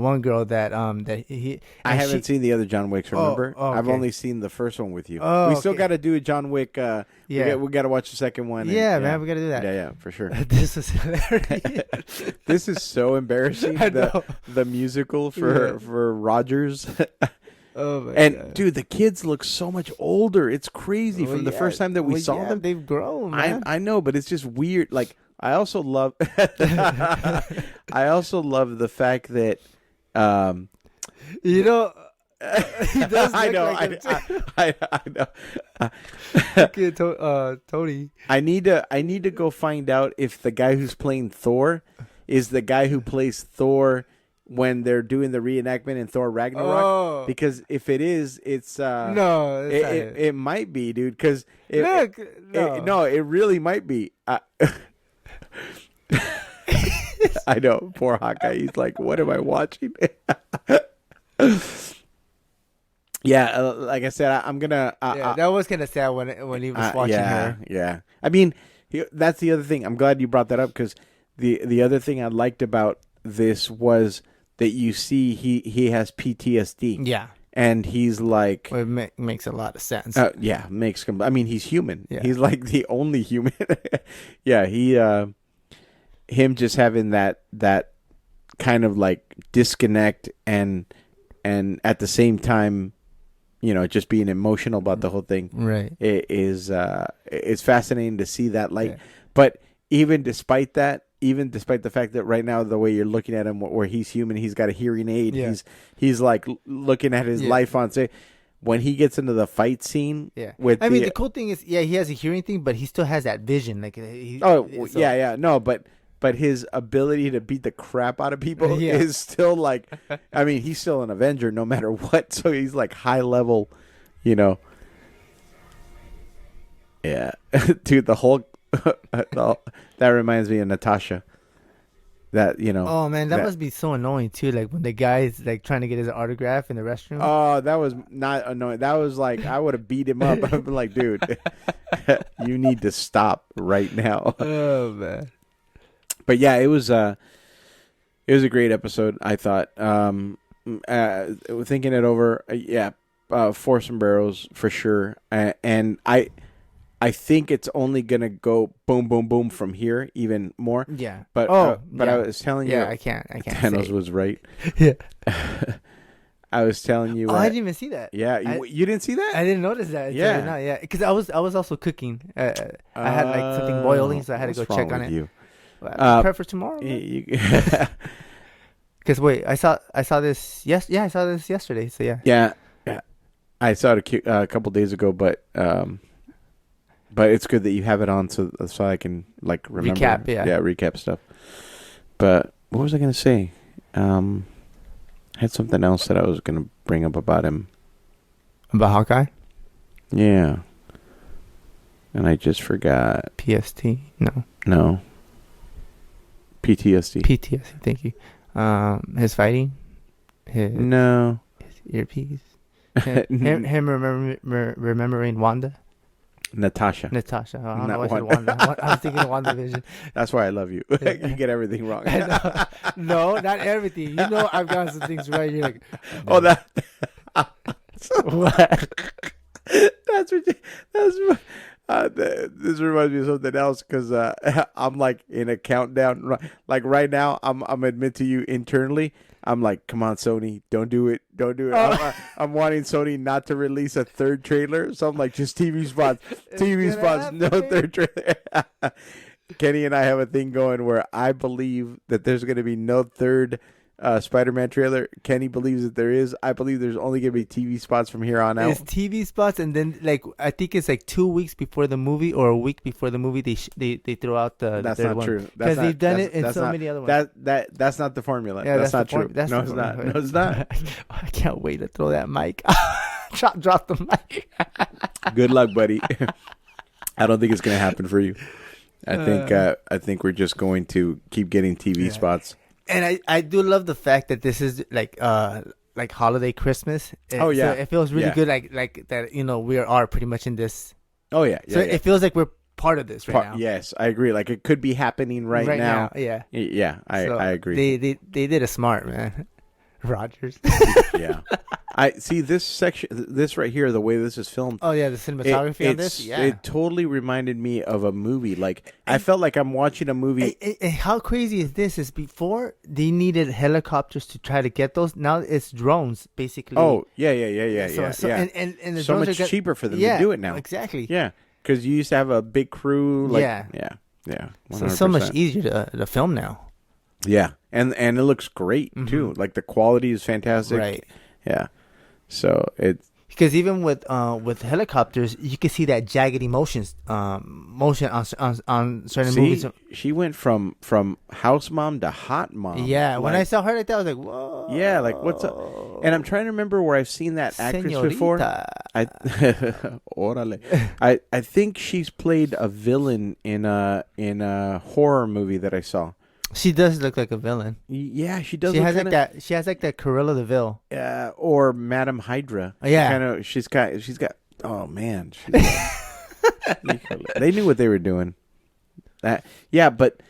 one girl that he. I haven't seen the other John Wicks. Remember, okay. I've only seen the first one with you. Oh, we still got to do a John Wick. Yeah, we got to watch the second one. Yeah, man, we got to do that. Yeah, for sure. This is hilarious. This is so embarrassing. The musical for Rogers. Oh my And God. dude, the kids look so much older. It's crazy Well, from the yeah. first time that we Well, saw yeah, them. They've grown, man. I know, but it's just weird. Like I also love I also love the fact that You know, he does I look know, like him too. I know. Kid Tony. I need to go find out if the guy who's playing Thor is the guy who plays Thor when they're doing the reenactment in Thor Ragnarok. Oh. Because if it is, it's No, it's not it. it might be, dude. Because Look, no. it really might be. I know, poor Hawkeye. He's like, what am I watching? Yeah, like I said, I'm gonna. Yeah, that was kind of sad when he was watching her. Yeah. I mean, that's the other thing. I'm glad you brought that up because the other thing I liked about this was that you see he has PTSD. Yeah. And he's like, Well, it makes a lot of sense. yeah, I mean, he's human. Yeah. He's like the only human. Yeah, him just having that kind of like disconnect and at the same time, just being emotional about the whole thing. Right. It is it's fascinating to see that light. Yeah. But even despite the fact that right now the way you're looking at him, where he's human, he's got a hearing aid. Yeah. He's like looking at his life on say. When he gets into the fight scene, the cool thing is, he has a hearing thing, but he still has that vision. Like, no, but his ability to beat the crap out of people is still like, I mean, he's still an Avenger no matter what. So he's like high level, Yeah, dude, the Hulk. That reminds me of Natasha. That Oh man, that must be so annoying too. Like when the guy's like trying to get his autograph in the restroom. Oh, that was not annoying. That was like I would have beat him up. I'd be like, dude, you need to stop right now. Oh man. But yeah, it was a great episode. I thought. Thinking it over, four sombreros for sure, and I think it's only gonna go boom, boom, boom from here, even more. Yeah. But I was telling you, I can't. Thanos was right. Yeah. I was telling you. I didn't even see that. Yeah, you didn't see that? I didn't notice that. Yeah. Because I was also cooking. I had like something boiling, so I had to go check on it. You? Prepare for tomorrow. Because wait, I saw this. Yes, I saw this yesterday. So yeah. Yeah. I saw it a couple days ago, but it's good that you have it on so I can like remember. Recap, recap stuff. But what was I gonna say? I had something else that I was gonna bring up about him. About Hawkeye? Yeah. And I just forgot. PST? No. PTSD. PTSD. Thank you. His fighting. His earpiece. Him remembering Wanda. Natasha. I don't know why I said Wanda. I was thinking of WandaVision. That's why I love you. You get everything wrong. No, not everything. You know, I've gotten some things right. You're like, oh, that. What? That's this reminds me of something else because I'm like in a countdown. Like right now, I'm admit to you internally. I'm like, come on, Sony, don't do it. I'm wanting Sony not to release a third trailer, so I'm like, just TV spots, no third trailer. Kenny and I have a thing going where I believe that there's going to be no third Spider-Man trailer. Kenny believes that there is. I believe there's only going to be TV spots from here on out. It's TV spots, and then like I think it's like 2 weeks before the movie or a week before the movie they throw out the that's third not one. true Because they've done it in so many other ones. That's not the formula. Yeah, that's not true. No, it's not. No, it's not. I can't wait to throw that mic. Drop the mic. Good luck, buddy. I don't think it's going to happen for you. I think we're just going to keep getting TV spots. And I do love the fact that this is like holiday Christmas. Oh yeah, so it feels really good. Like that. We are pretty much in this. Oh yeah. So it feels like we're part of this right now. Yes, I agree. Like it could be happening right now. Yeah. Yeah, I agree. They did it smart, man. Rogers. Yeah. I see this section, this right here, the way this is filmed. Oh yeah, the cinematography on this. Yeah, It totally reminded me of a movie. Like, I felt like I'm watching a movie. How crazy is this? Is before they needed helicopters to try to get those. Now it's drones, basically. Oh, yeah. And the So drones much are cheaper for them to do it now. Exactly. Yeah. Because you used to have a big crew. Like, yeah. 100%. So it's so much easier to film now. Yeah. And it looks great, too. Like, the quality is fantastic. Right. Yeah. So it's. Because even with helicopters, you can see that jaggedy motion on certain movies. She went from house mom to hot mom. Yeah, like, when I saw her like that, I was like, whoa. Yeah, like what's up? And I'm trying to remember where I've seen that actress before. Órale. I think she's played a villain in a horror movie that I saw. She does look like a villain. Yeah, she does. She has like that. She has like that Cruella de Vil. Or Madame Hydra. Yeah. She's got. Oh man. They knew what they were doing. Yeah, but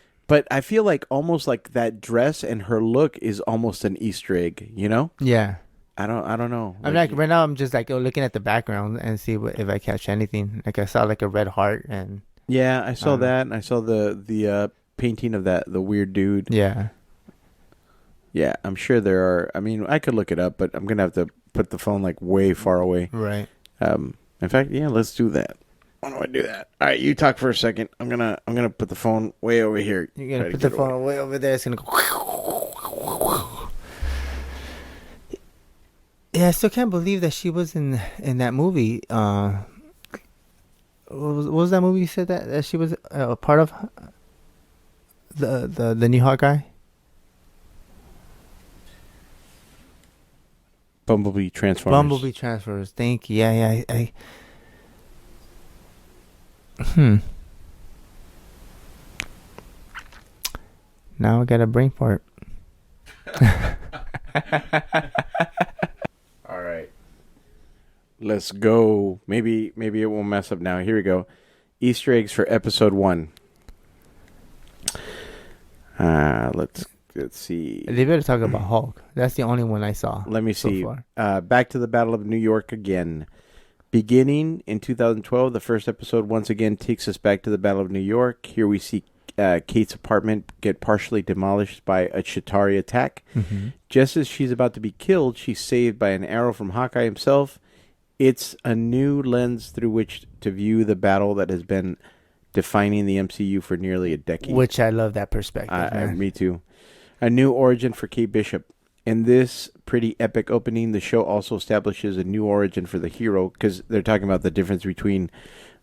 I feel like almost like that dress and her look is almost an Easter egg. You know? Yeah. I don't know. I'm like right now. I'm just like looking at the background and see if I catch anything. Like I saw like a red heart and. Yeah, I saw that. And I saw the painting of the weird dude. Yeah. Yeah, I'm sure there are. I mean, I could look it up, but I'm gonna have to put the phone like way far away. Right. In fact, yeah, let's do that. Why don't I do that? All right, you talk for a second. I'm gonna put the phone way over here. You're gonna put the phone way over there. It's gonna go. Yeah, I still can't believe that she was in that movie. What was that movie you said that she was a part of? The new Hawkeye? Bumblebee Transformers. Thank you. Yeah. Now I got a brain fart. All right. Let's go. Maybe it won't mess up now. Here we go. Easter eggs for episode 1. Let's see. They better talk about Hulk. That's the only one I saw. Let me see. So far. Back to the Battle of New York again. Beginning in 2012, the first episode once again takes us back to the Battle of New York. Here we see Kate's apartment get partially demolished by a Chitauri attack. Mm-hmm. Just as she's about to be killed, she's saved by an arrow from Hawkeye himself. It's a new lens through which to view the battle that has been defining the MCU for nearly a decade. Which I love that perspective. Me too. A new origin for Kate Bishop. In this pretty epic opening, the show also establishes a new origin for the hero, because they're talking about the difference between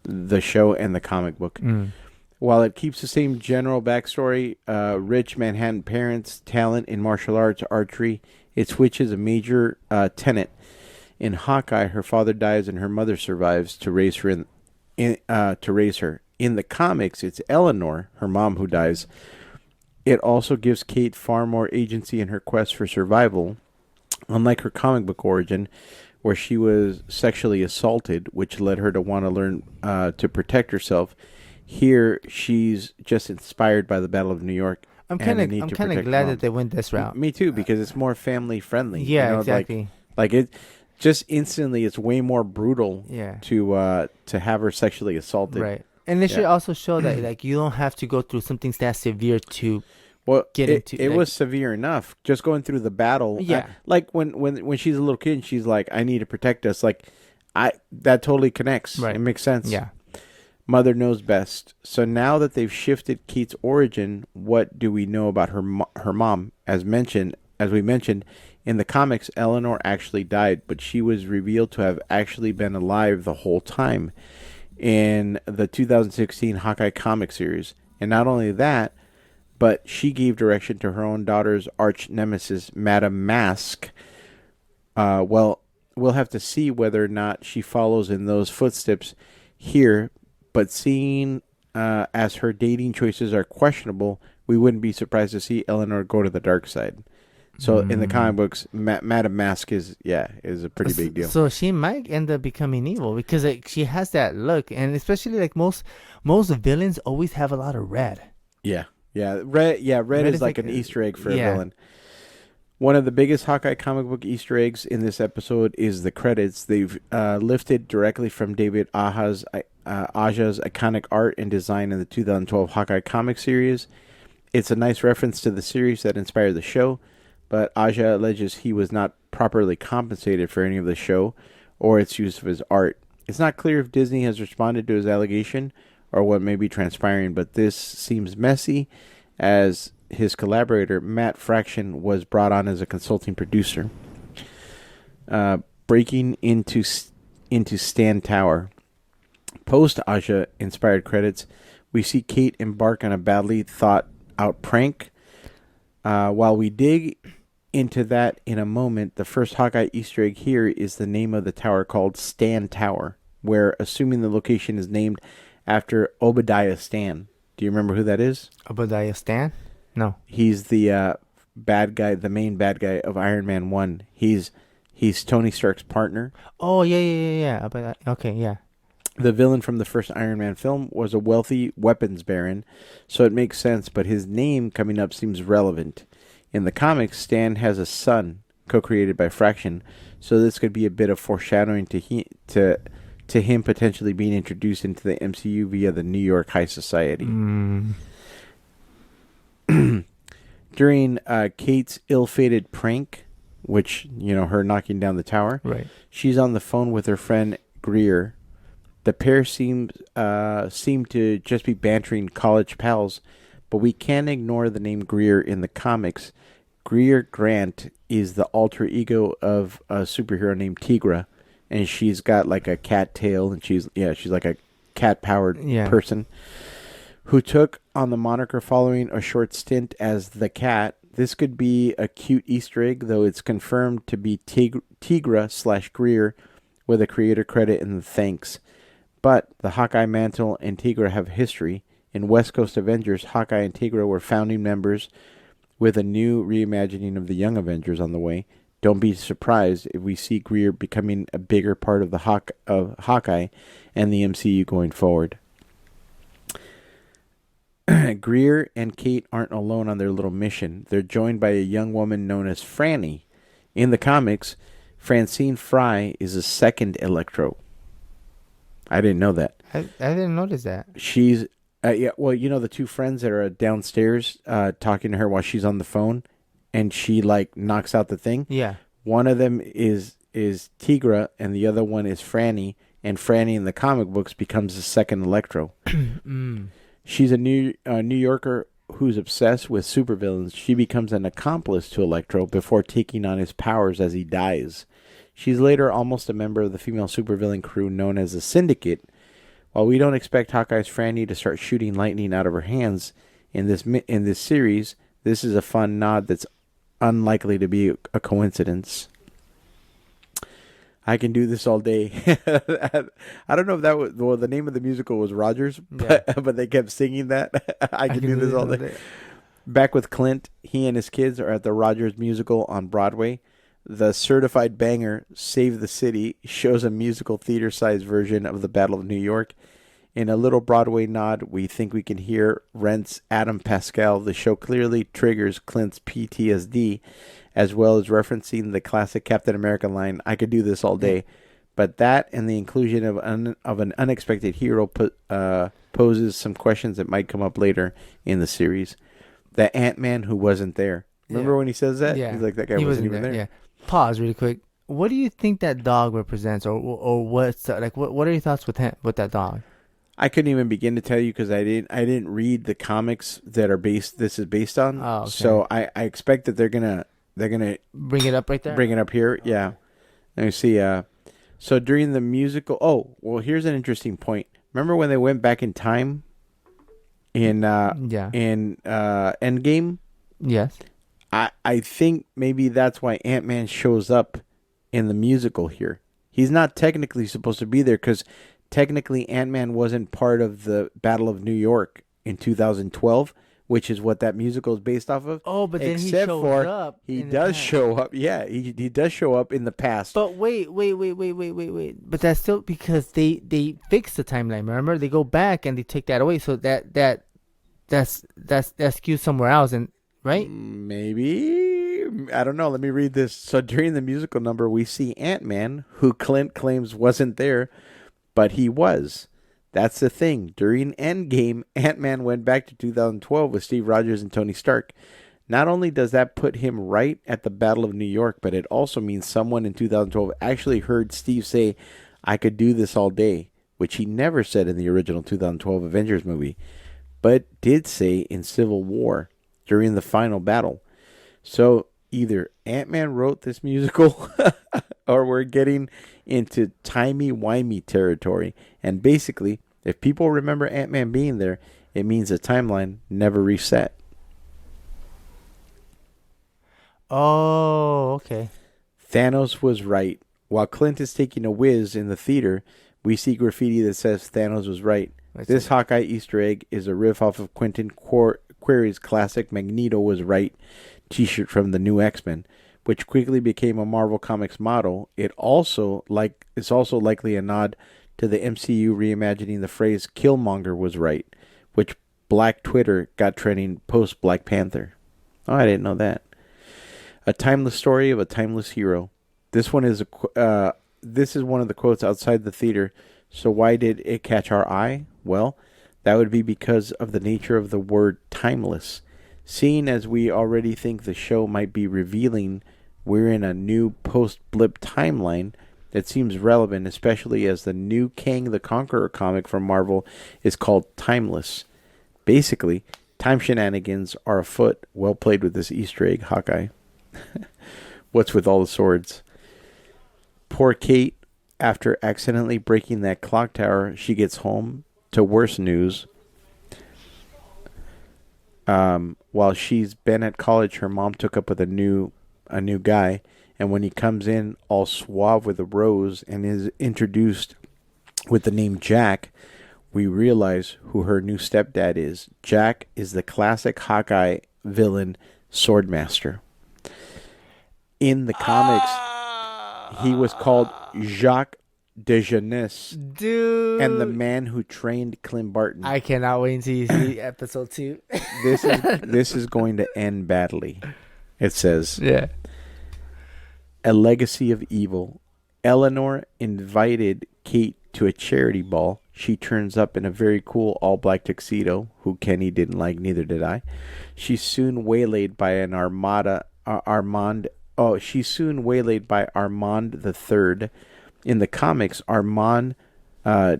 the show and the comic book. While it keeps the same general backstory, rich Manhattan parents, talent in martial arts, archery, it switches a major tenet. In Hawkeye, her father dies and her mother survives to raise her. In the comics, it's Eleanor, her mom, who dies. It also gives Kate far more agency in her quest for survival, unlike her comic book origin, where she was sexually assaulted, which led her to want to learn to protect herself. Here, she's just inspired by the Battle of New York. I'm kind of glad that they went this route. Me too, because it's more family friendly. Yeah, exactly. Like it, just instantly, it's way more brutal. Yeah. To have her sexually assaulted. Right. And they should also show that like you don't have to go through something that severe to get into. It was severe enough. Just going through the battle. Yeah. Like when she's a little kid and she's like, I need to protect us. Like, that totally connects. Right. It makes sense. Yeah. Mother knows best. So now that they've shifted Kate's origin, what do we know about her mom? As we mentioned, in the comics, Eleanor actually died, but she was revealed to have actually been alive the whole time in the 2016 Hawkeye comic series. And not only that, but she gave direction to her own daughter's arch nemesis, Madame Mask. Well, we'll have to see whether or not she follows in those footsteps here, but seeing as her dating choices are questionable, we wouldn't be surprised to see Eleanor go to the dark side. So in the comic books, Madame Mask is a pretty big deal. So she might end up becoming evil because like, she has that look, and especially like most villains always have a lot of red. Yeah. Red is like an Easter egg for a villain. One of the biggest Hawkeye comic book Easter eggs in this episode is the credits. They've lifted directly from David Aja's iconic art and design in the 2012 Hawkeye comic series. It's a nice reference to the series that inspired the show, but Aja alleges he was not properly compensated for any of the show or its use of his art. It's not clear if Disney has responded to his allegation or what may be transpiring, but this seems messy as his collaborator, Matt Fraction, was brought on as a consulting producer. Breaking into Stan Tower. Post Aja inspired credits, we see Kate embark on a badly thought out prank. While we dig into that in a moment, the first Hawkeye Easter egg here is the name of the tower called Stan Tower, where assuming the location is named after Obadiah Stan. Do you remember who that is? Obadiah Stan? No. He's the bad guy, the main bad guy of Iron Man 1. He's Tony Stark's partner. Oh, yeah. Okay, yeah. The villain from the first Iron Man film was a wealthy weapons baron, so it makes sense, but his name coming up seems relevant. In the comics, Stan has a son, co-created by Fraction, so this could be a bit of foreshadowing to him potentially being introduced into the MCU via the New York High Society. During Kate's ill-fated prank, which, her knocking down the tower, right? She's on the phone with her friend Greer. The pair seem to just be bantering college pals, but we can't ignore the name Greer in the comics. Greer Grant is the alter ego of a superhero named Tigra, and she's got like a cat tail, and she's like a cat-powered person who took on the moniker following a short stint as the Cat. This could be a cute Easter egg, though it's confirmed to be Tigra/Greer with a creator credit in the thanks. But the Hawkeye mantle and Tigra have history. In West Coast Avengers, Hawkeye and Tigra were founding members, with a new reimagining of the Young Avengers on the way. Don't be surprised if we see Greer becoming a bigger part of the Hawkeye and the MCU going forward. Greer and Kate aren't alone on their little mission. They're joined by a young woman known as Franny. In the comics, Francine Fry is a second Electro. I didn't know that. I didn't notice that. She's, the two friends that are downstairs talking to her while she's on the phone, and she, knocks out the thing. Yeah. One of them is Tigra, and the other one is Franny, and Franny in the comic books becomes the second Electro. She's a New Yorker who's obsessed with supervillains. She becomes an accomplice to Electro before taking on his powers as he dies. She's later almost a member of the female supervillain crew known as the Syndicate. While we don't expect Hawkeye's Franny to start shooting lightning out of her hands in this series, this is a fun nod that's unlikely to be a coincidence. I can do this all day. I don't know if that was the name of the musical was Rogers, but they kept singing that. I can do this all day. Back with Clint, he and his kids are at the Rogers musical on Broadway. The certified banger, Save the City, shows a musical theater-sized version of the Battle of New York. In a little Broadway nod, we think we can hear Rent's Adam Pascal. The show clearly triggers Clint's PTSD, as well as referencing the classic Captain America line, I could do this all day. But that and the inclusion of an unexpected hero poses some questions that might come up later in the series. The Ant-Man who wasn't there. Remember when he says that? Yeah. He's like, that guy wasn't even there. Yeah. Pause really quick. What do you think that dog represents, or what's what are your thoughts with that dog? I couldn't even begin to tell you because I didn't read the comics that this is based on. Oh, okay. So I expect that they're gonna bring it up right there. Bring it up here, yeah. Let me see. So during the musical, here's an interesting point. Remember when they went back in time in Endgame? Yes. I think maybe that's why Ant-Man shows up in the musical here. He's not technically supposed to be there because technically Ant-Man wasn't part of the Battle of New York in 2012, which is what that musical is based off of. Oh, but then he shows up. He does show up. Yeah, he does show up in the past. But wait. But that's still because they fixed the timeline. Remember, they go back and they take that away. So that's skewed somewhere else, and right? Maybe I don't know. Let me read this. So during the musical number, we see Ant-Man, who Clint claims wasn't there, but he was. That's the thing. During Endgame, Ant-Man went back to 2012 with Steve Rogers and Tony Stark. Not only does that put him right at the Battle of New York, but it also means someone in 2012 actually heard Steve say, "I could do this all day," which he never said in the original 2012 Avengers movie, but did say in Civil War during the final battle. So either Ant-Man wrote this musical or we're getting into timey-wimey territory. And basically, if people remember Ant-Man being there, it means the timeline never reset. Oh, okay. Thanos was right. While Clint is taking a whiz in the theater, we see graffiti that says Thanos was right. This Hawkeye Easter egg is a riff off of Quentin Query's classic Magneto was right t-shirt from the new X-Men, which quickly became a Marvel Comics motto. It's also likely a nod to the MCU reimagining the phrase Killmonger was right, which Black Twitter got trending post Black Panther. Oh, I didn't know that. A timeless story of a timeless hero. This is one of the quotes outside the theater. So why did it catch our eye? Well, that would be because of the nature of the word timeless. Seeing as we already think the show might be revealing we're in a new post-blip timeline, it seems relevant, especially as the new Kang the Conqueror comic from Marvel is called Timeless. Basically, time shenanigans are afoot. Well played with this Easter egg, Hawkeye. What's with all the swords? Poor Kate, after accidentally breaking that clock tower, she gets home to worse news. While she's been at college, her mom took up with a new guy, and when he comes in all suave with a rose and is introduced with the name Jack, we realize who her new stepdad is. Jack is the classic Hawkeye villain, Swordmaster. In the comics, he was called Jacques de Jeunesse, dude, and the man who trained Clint Barton. I cannot wait until you see episode 2. This is going to end badly. It says, yeah. A legacy of evil. Eleanor invited Kate to a charity ball. She turns up in a very cool all-black tuxedo, who Kenny didn't like, neither did I. She's soon waylaid by an she's soon waylaid by Armand the Third. In the comics, Armand, I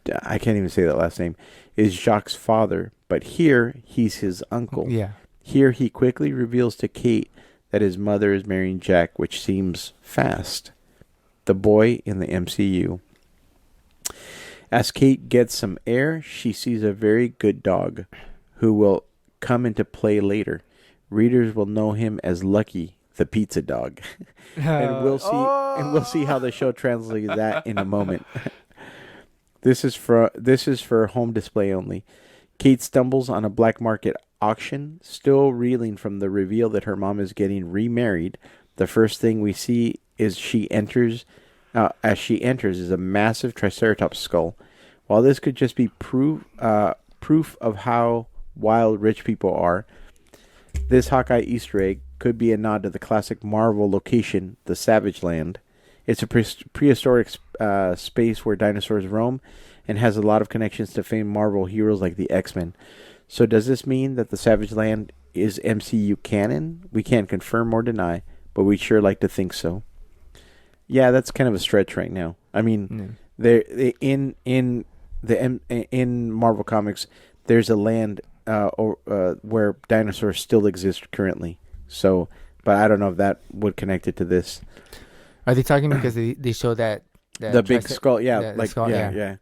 can't even say that last name, is Jacques' father, but here he's his uncle. Yeah. Here he quickly reveals to Kate that his mother is marrying Jack, which seems fast. The boy in the MCU. As Kate gets some air, she sees a very good dog who will come into play later. Readers will know him as Lucky, the pizza dog. And we'll see how the show translates that in a moment. This is for home display only. Kate stumbles on a black market auction, still reeling from the reveal that her mom is getting remarried. The first thing we see is as she enters is a massive Triceratops skull. While this could just be proof of how wild rich people are, this Hawkeye Easter egg could be a nod to the classic Marvel location, the Savage Land. It's a prehistoric space where dinosaurs roam and has a lot of connections to famed Marvel heroes like the X-Men. So does this mean that the Savage Land is MCU canon? We can't confirm or deny, but we'd sure like to think so. Yeah, that's kind of a stretch right now. I mean, in Marvel Comics, there's a land where dinosaurs still exist currently. So, but I don't know if that would connect it to this. Are they talking because they show that the big skull? Yeah, skull, yeah.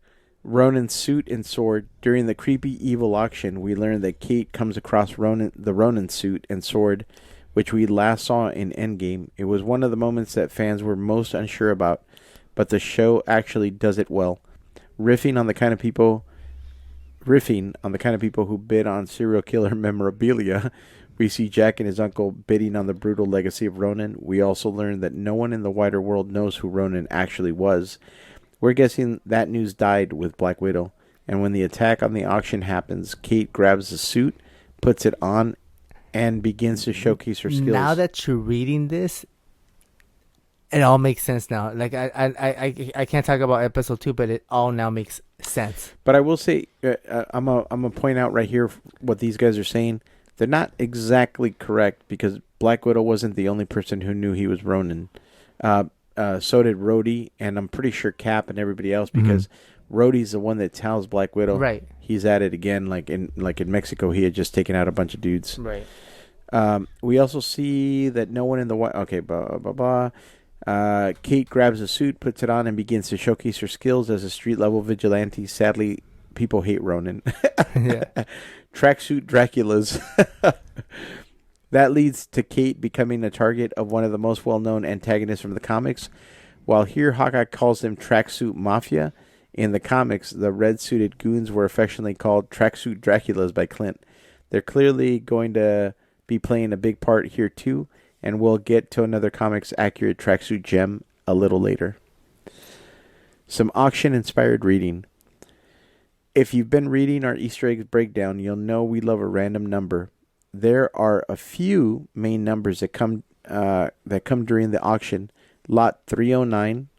Ronan's suit and sword. During the creepy evil auction, we learn that Kate comes across the Ronin suit and sword, which we last saw in Endgame. It was one of the moments that fans were most unsure about, but the show actually does it well. Riffing on the kind of people who bid on serial killer memorabilia, we see Jack and his uncle bidding on the brutal legacy of Ronin. We also learn that no one in the wider world knows who Ronin actually was. We're guessing that news died with Black Widow, and when the attack on the auction happens, Kate grabs the suit, puts it on, and begins to showcase her skills. Now that you're reading this, it all makes sense now. Like I can't talk about episode 2, but it all now makes sense. But I will say, I'm gonna point out right here what these guys are saying. They're not exactly correct because Black Widow wasn't the only person who knew he was Ronin. So did Rhodey, and I'm pretty sure Cap and everybody else, because Rhodey's the one that tells Black Widow. Right. He's at it again, like in Mexico, he had just taken out a bunch of dudes. Right. We also see that no one in the White. Okay, Kate grabs a suit, puts it on, and begins to showcase her skills as a street-level vigilante. Sadly, people hate Ronin. Yeah. Tracksuit Draculas. That leads to Kate becoming a target of one of the most well-known antagonists from the comics. While here, Hawkeye calls them Tracksuit Mafia. In the comics, the red-suited goons were affectionately called Tracksuit Draculas by Clint. They're clearly going to be playing a big part here too, and we'll get to another comics accurate tracksuit gem a little later. Some auction-inspired reading. If you've been reading our Easter eggs breakdown, you'll know we love a random number. There are a few main numbers that come during the auction. Lot 309,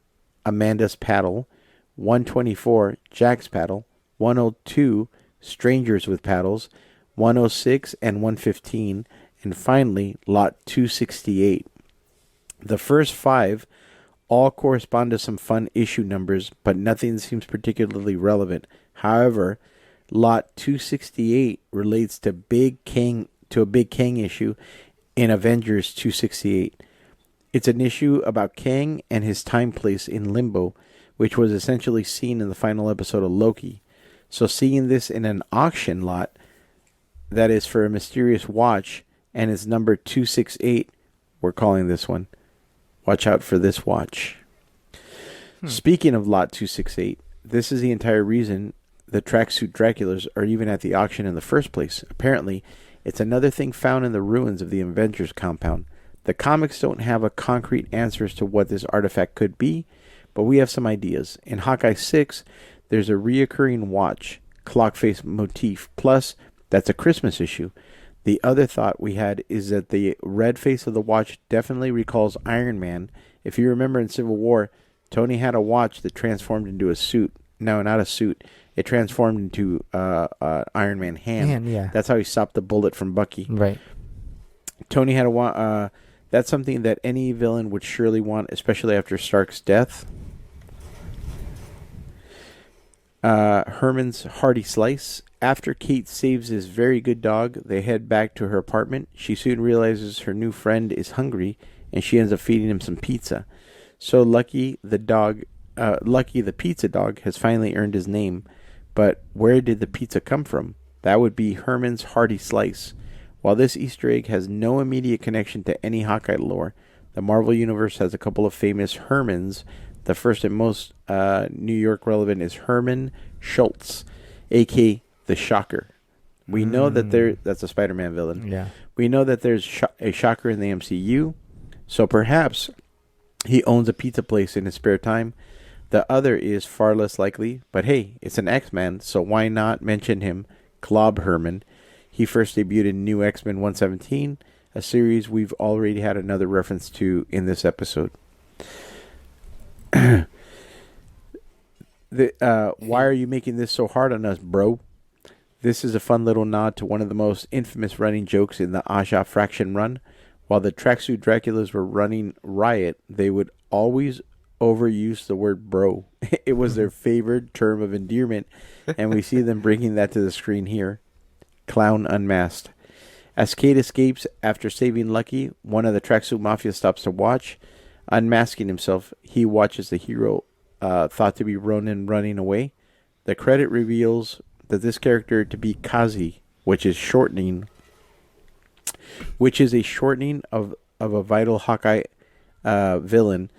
Amanda's Paddle. 124, Jack's Paddle. 102, Strangers with Paddles. 106 and 115. And finally, Lot 268. The first 5 all correspond to some fun issue numbers, but nothing seems particularly relevant. However, Lot 268 relates to a Big King issue in Avengers 268. It's an issue about Kang and his time place in Limbo, which was essentially seen in the final episode of Loki. So seeing this in an auction lot that is for a mysterious watch and it's number 268, we're calling this one. Watch out for this watch. Speaking of Lot 268, this is the entire reason the tracksuit Draculas are even at the auction in the first place. Apparently, it's another thing found in the ruins of the Avengers compound. The comics don't have a concrete answer as to what this artifact could be, but we have some ideas. In Hawkeye 6, there's a reoccurring watch, clock face motif, plus that's a Christmas issue. The other thought we had is that the red face of the watch definitely recalls Iron Man. If you remember in Civil War, Tony had a watch that transformed into a suit. No, not a suit. It transformed into Iron Man hand. Yeah. That's how he stopped the bullet from Bucky. Right. Tony had a watch. That's something that any villain would surely want, especially after Stark's death. Herman's hearty slice. After Kate saves his very good dog, they head back to her apartment. She soon realizes her new friend is hungry, and she ends up feeding him some pizza. So Lucky the pizza dog has finally earned his name. But where did the pizza come from? That would be Herman's hearty slice. While this Easter egg has no immediate connection to any Hawkeye lore, the Marvel Universe has a couple of famous Hermans. The first and most New York relevant is Herman Schultz, a.k.a. the Shocker. We know that that's a Spider-Man villain. Yeah. We know that there's a Shocker in the MCU, so perhaps he owns a pizza place in his spare time. The other is far less likely, but hey, it's an X-Man, so why not mention him, Klob Herman. He first debuted in New X-Men 117, a series we've already had another reference to in this episode. Why are you making this so hard on us, bro? This is a fun little nod to one of the most infamous running jokes in the Aja Fraction run. While the tracksuit Draculas were running riot, they would always overuse the word bro. It was their favored term of endearment, and we see them bringing that to the screen here. Clown unmasked. As Kate escapes after saving Lucky, one of the tracksuit mafia stops to watch. Unmasking himself, he watches the hero thought to be Ronin running away. The credit reveals that this character to be Kazi, which is a shortening of a vital Hawkeye villain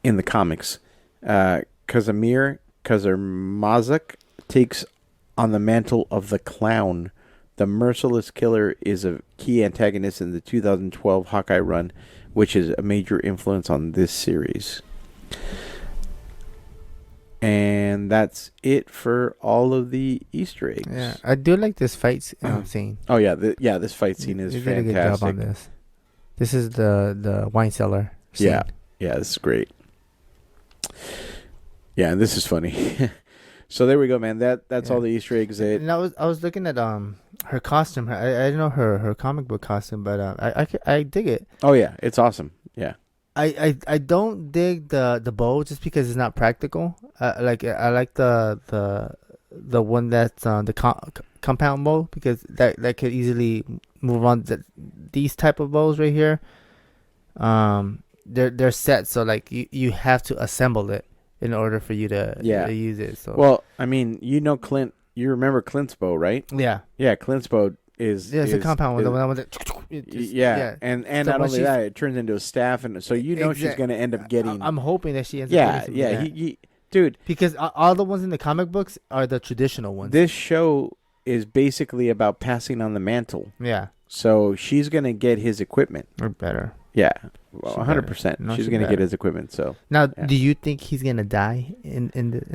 in the comics. Kazimir Mazak takes on the mantle of the Clown. The merciless killer is a key antagonist in the 2012 Hawkeye run, which is a major influence on this series. And that's it for all of the Easter eggs. Yeah, I do like this fight scene. Oh yeah, this fight scene is They did a fantastic. good job on this. This is the wine cellar scene. Yeah, this is great. Yeah, and this is funny. So there we go, man. That's all the Easter eggs. And I was looking at her costume. I didn't know her comic book costume, but I dig it. Oh yeah, it's awesome. Yeah. I don't dig the bow just because it's not practical. I like the one that's the compound bow because that could easily move on. These type of bows right here, they're set, so like you have to assemble it in order for you to use it. So well, I mean, Clint. You remember Clint's bow, right? Yeah. Yeah, Clint's bow is it's a compound one. The one that and So not when only that, it turns into a staff, and so she's going to end up getting. I'm hoping that she ends up getting he dude, because all the ones in the comic books are the traditional ones. This show is basically about passing on the mantle. Yeah. So she's going to get his equipment. Or better. Yeah. 100%. No, she's she going to better. get his equipment. So now, do you think he's gonna die in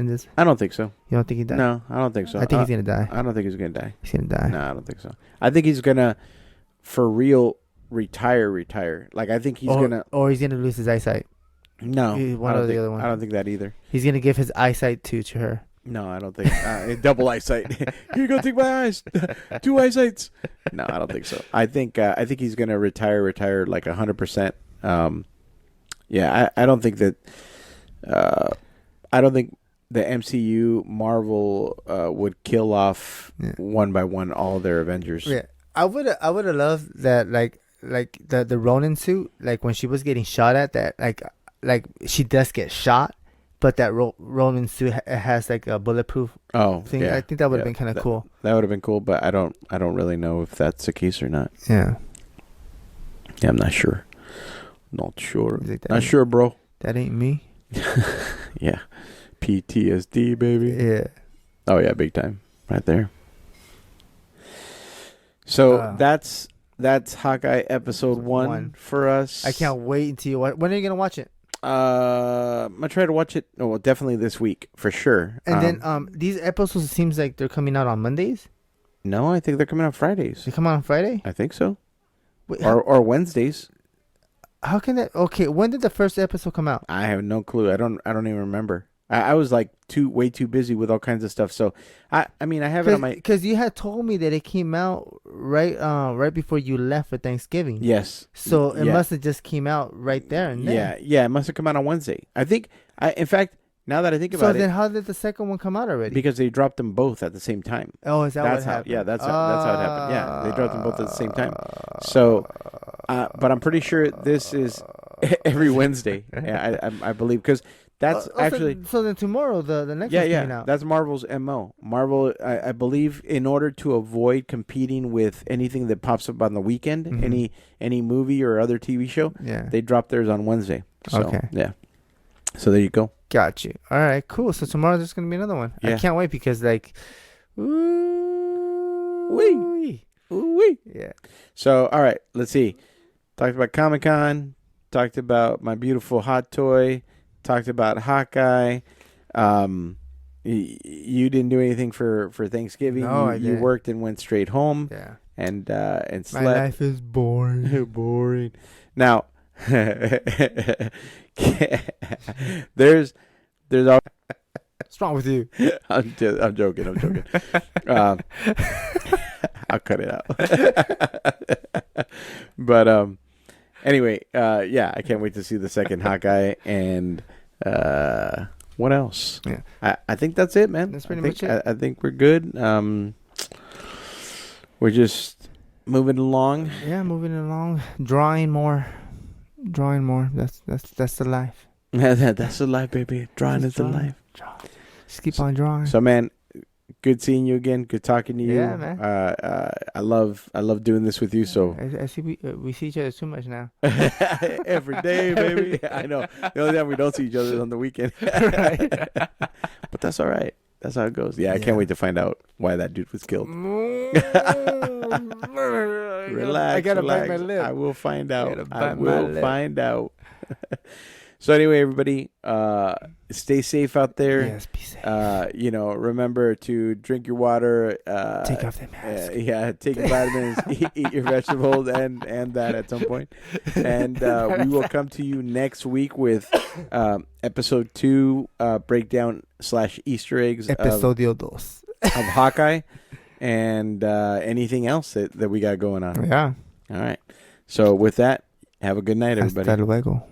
this? I don't think so. You don't think he died? No, I don't think so. I think he's gonna die. I don't think he's going to die. He's gonna die. No, I don't think so. I think he's going to, for real, retire. Like, I think he's going to. Or he's gonna lose his eyesight. No. One or the other one. I don't think that either. He's gonna give his eyesight to her. No, I don't think. Double eyesight. Here you go, take my eyes. 2 eyesights. No, I don't think so. I think he's going to retire like 100%. Yeah, I don't think that. I don't think the MCU Marvel would kill off one by one all their Avengers. Yeah, I would have loved that like the Ronin suit, like when she was getting shot at, that like she does get shot, but that Ronin suit has like a bulletproof thing. Yeah. I think that would have been kind of cool. That would have been cool, but I don't really know if that's the case or not. Yeah, I'm not sure. Not sure. Like Not sure, bro. That ain't me. Yeah. PTSD, baby. Yeah. Oh yeah, big time. Right there. So that's Hawkeye episode 1 for us. I can't wait until you watch. When are you gonna watch it? I'm gonna try to watch it. Oh, well, definitely this week for sure. And then these episodes, it seems like they're coming out on Mondays. No, I think they're coming out Fridays. They come out on Friday. I think so. Wait, or Wednesdays. How can that? Okay, when did the first episode come out? I have no clue. I don't even remember. I was like way too busy with all kinds of stuff. So I mean I have it on my, because you had told me that it came out right before you left for Thanksgiving. Yes. So it must have just came out right there and then. Yeah. It must have come out on Wednesday. I think. In fact, now that I think about it. So then, how did the second one come out already? Because they dropped them both at the same time. Oh, is that that's what happened? Yeah, that's how it happened. Yeah, they dropped them both at the same time. So, but I'm pretty sure this is every Wednesday. Yeah, I believe, because that's actually. So then tomorrow the next one's coming out. That's Marvel's MO. Marvel, I believe, in order to avoid competing with anything that pops up on the weekend, any movie or other TV show, they drop theirs on Wednesday. So, okay. Yeah. So there you go. Got you. All right, cool. So tomorrow there's gonna be another one. Yeah. I can't wait because Wee. Yeah. So all right, let's see. Talked about Comic-Con. Talked about my beautiful hot toy. Talked about Hawkeye. You didn't do anything for Thanksgiving. No, I didn't. You worked and went straight home. Yeah. And slept. My life is boring. Boring. Now, there's all. What's wrong with you? I'm joking. I'll cut it out. But anyway, I can't wait to see the second Hawkeye. And what else? Yeah, I think that's it, man. That's pretty much it. I think we're good. We're just moving along. Yeah, moving along. Drawing more. That's the life. That's the life, baby. Drawing is the life. Just keep on drawing. So, man, good seeing you again. Good talking to you. Yeah, man. I love doing this with you. So I see we see each other too much now. every day, baby. I know. The only time we don't see each other is on the weekend. Right. But that's all right. That's how it goes. Yeah, I can't wait to find out why that dude was killed. Relax. I gotta bite my lip. I will find out. I will find out. So anyway, everybody, stay safe out there. Yes, be safe. Remember to drink your water. Take off that mask. Take your vitamins, eat your vegetables, and that at some point. And we will come to you next week with episode 2 breakdown / Easter eggs Episodio dos. of Hawkeye, and anything else that we got going on. Yeah. All right. So with that, have a good night, everybody. Hasta luego.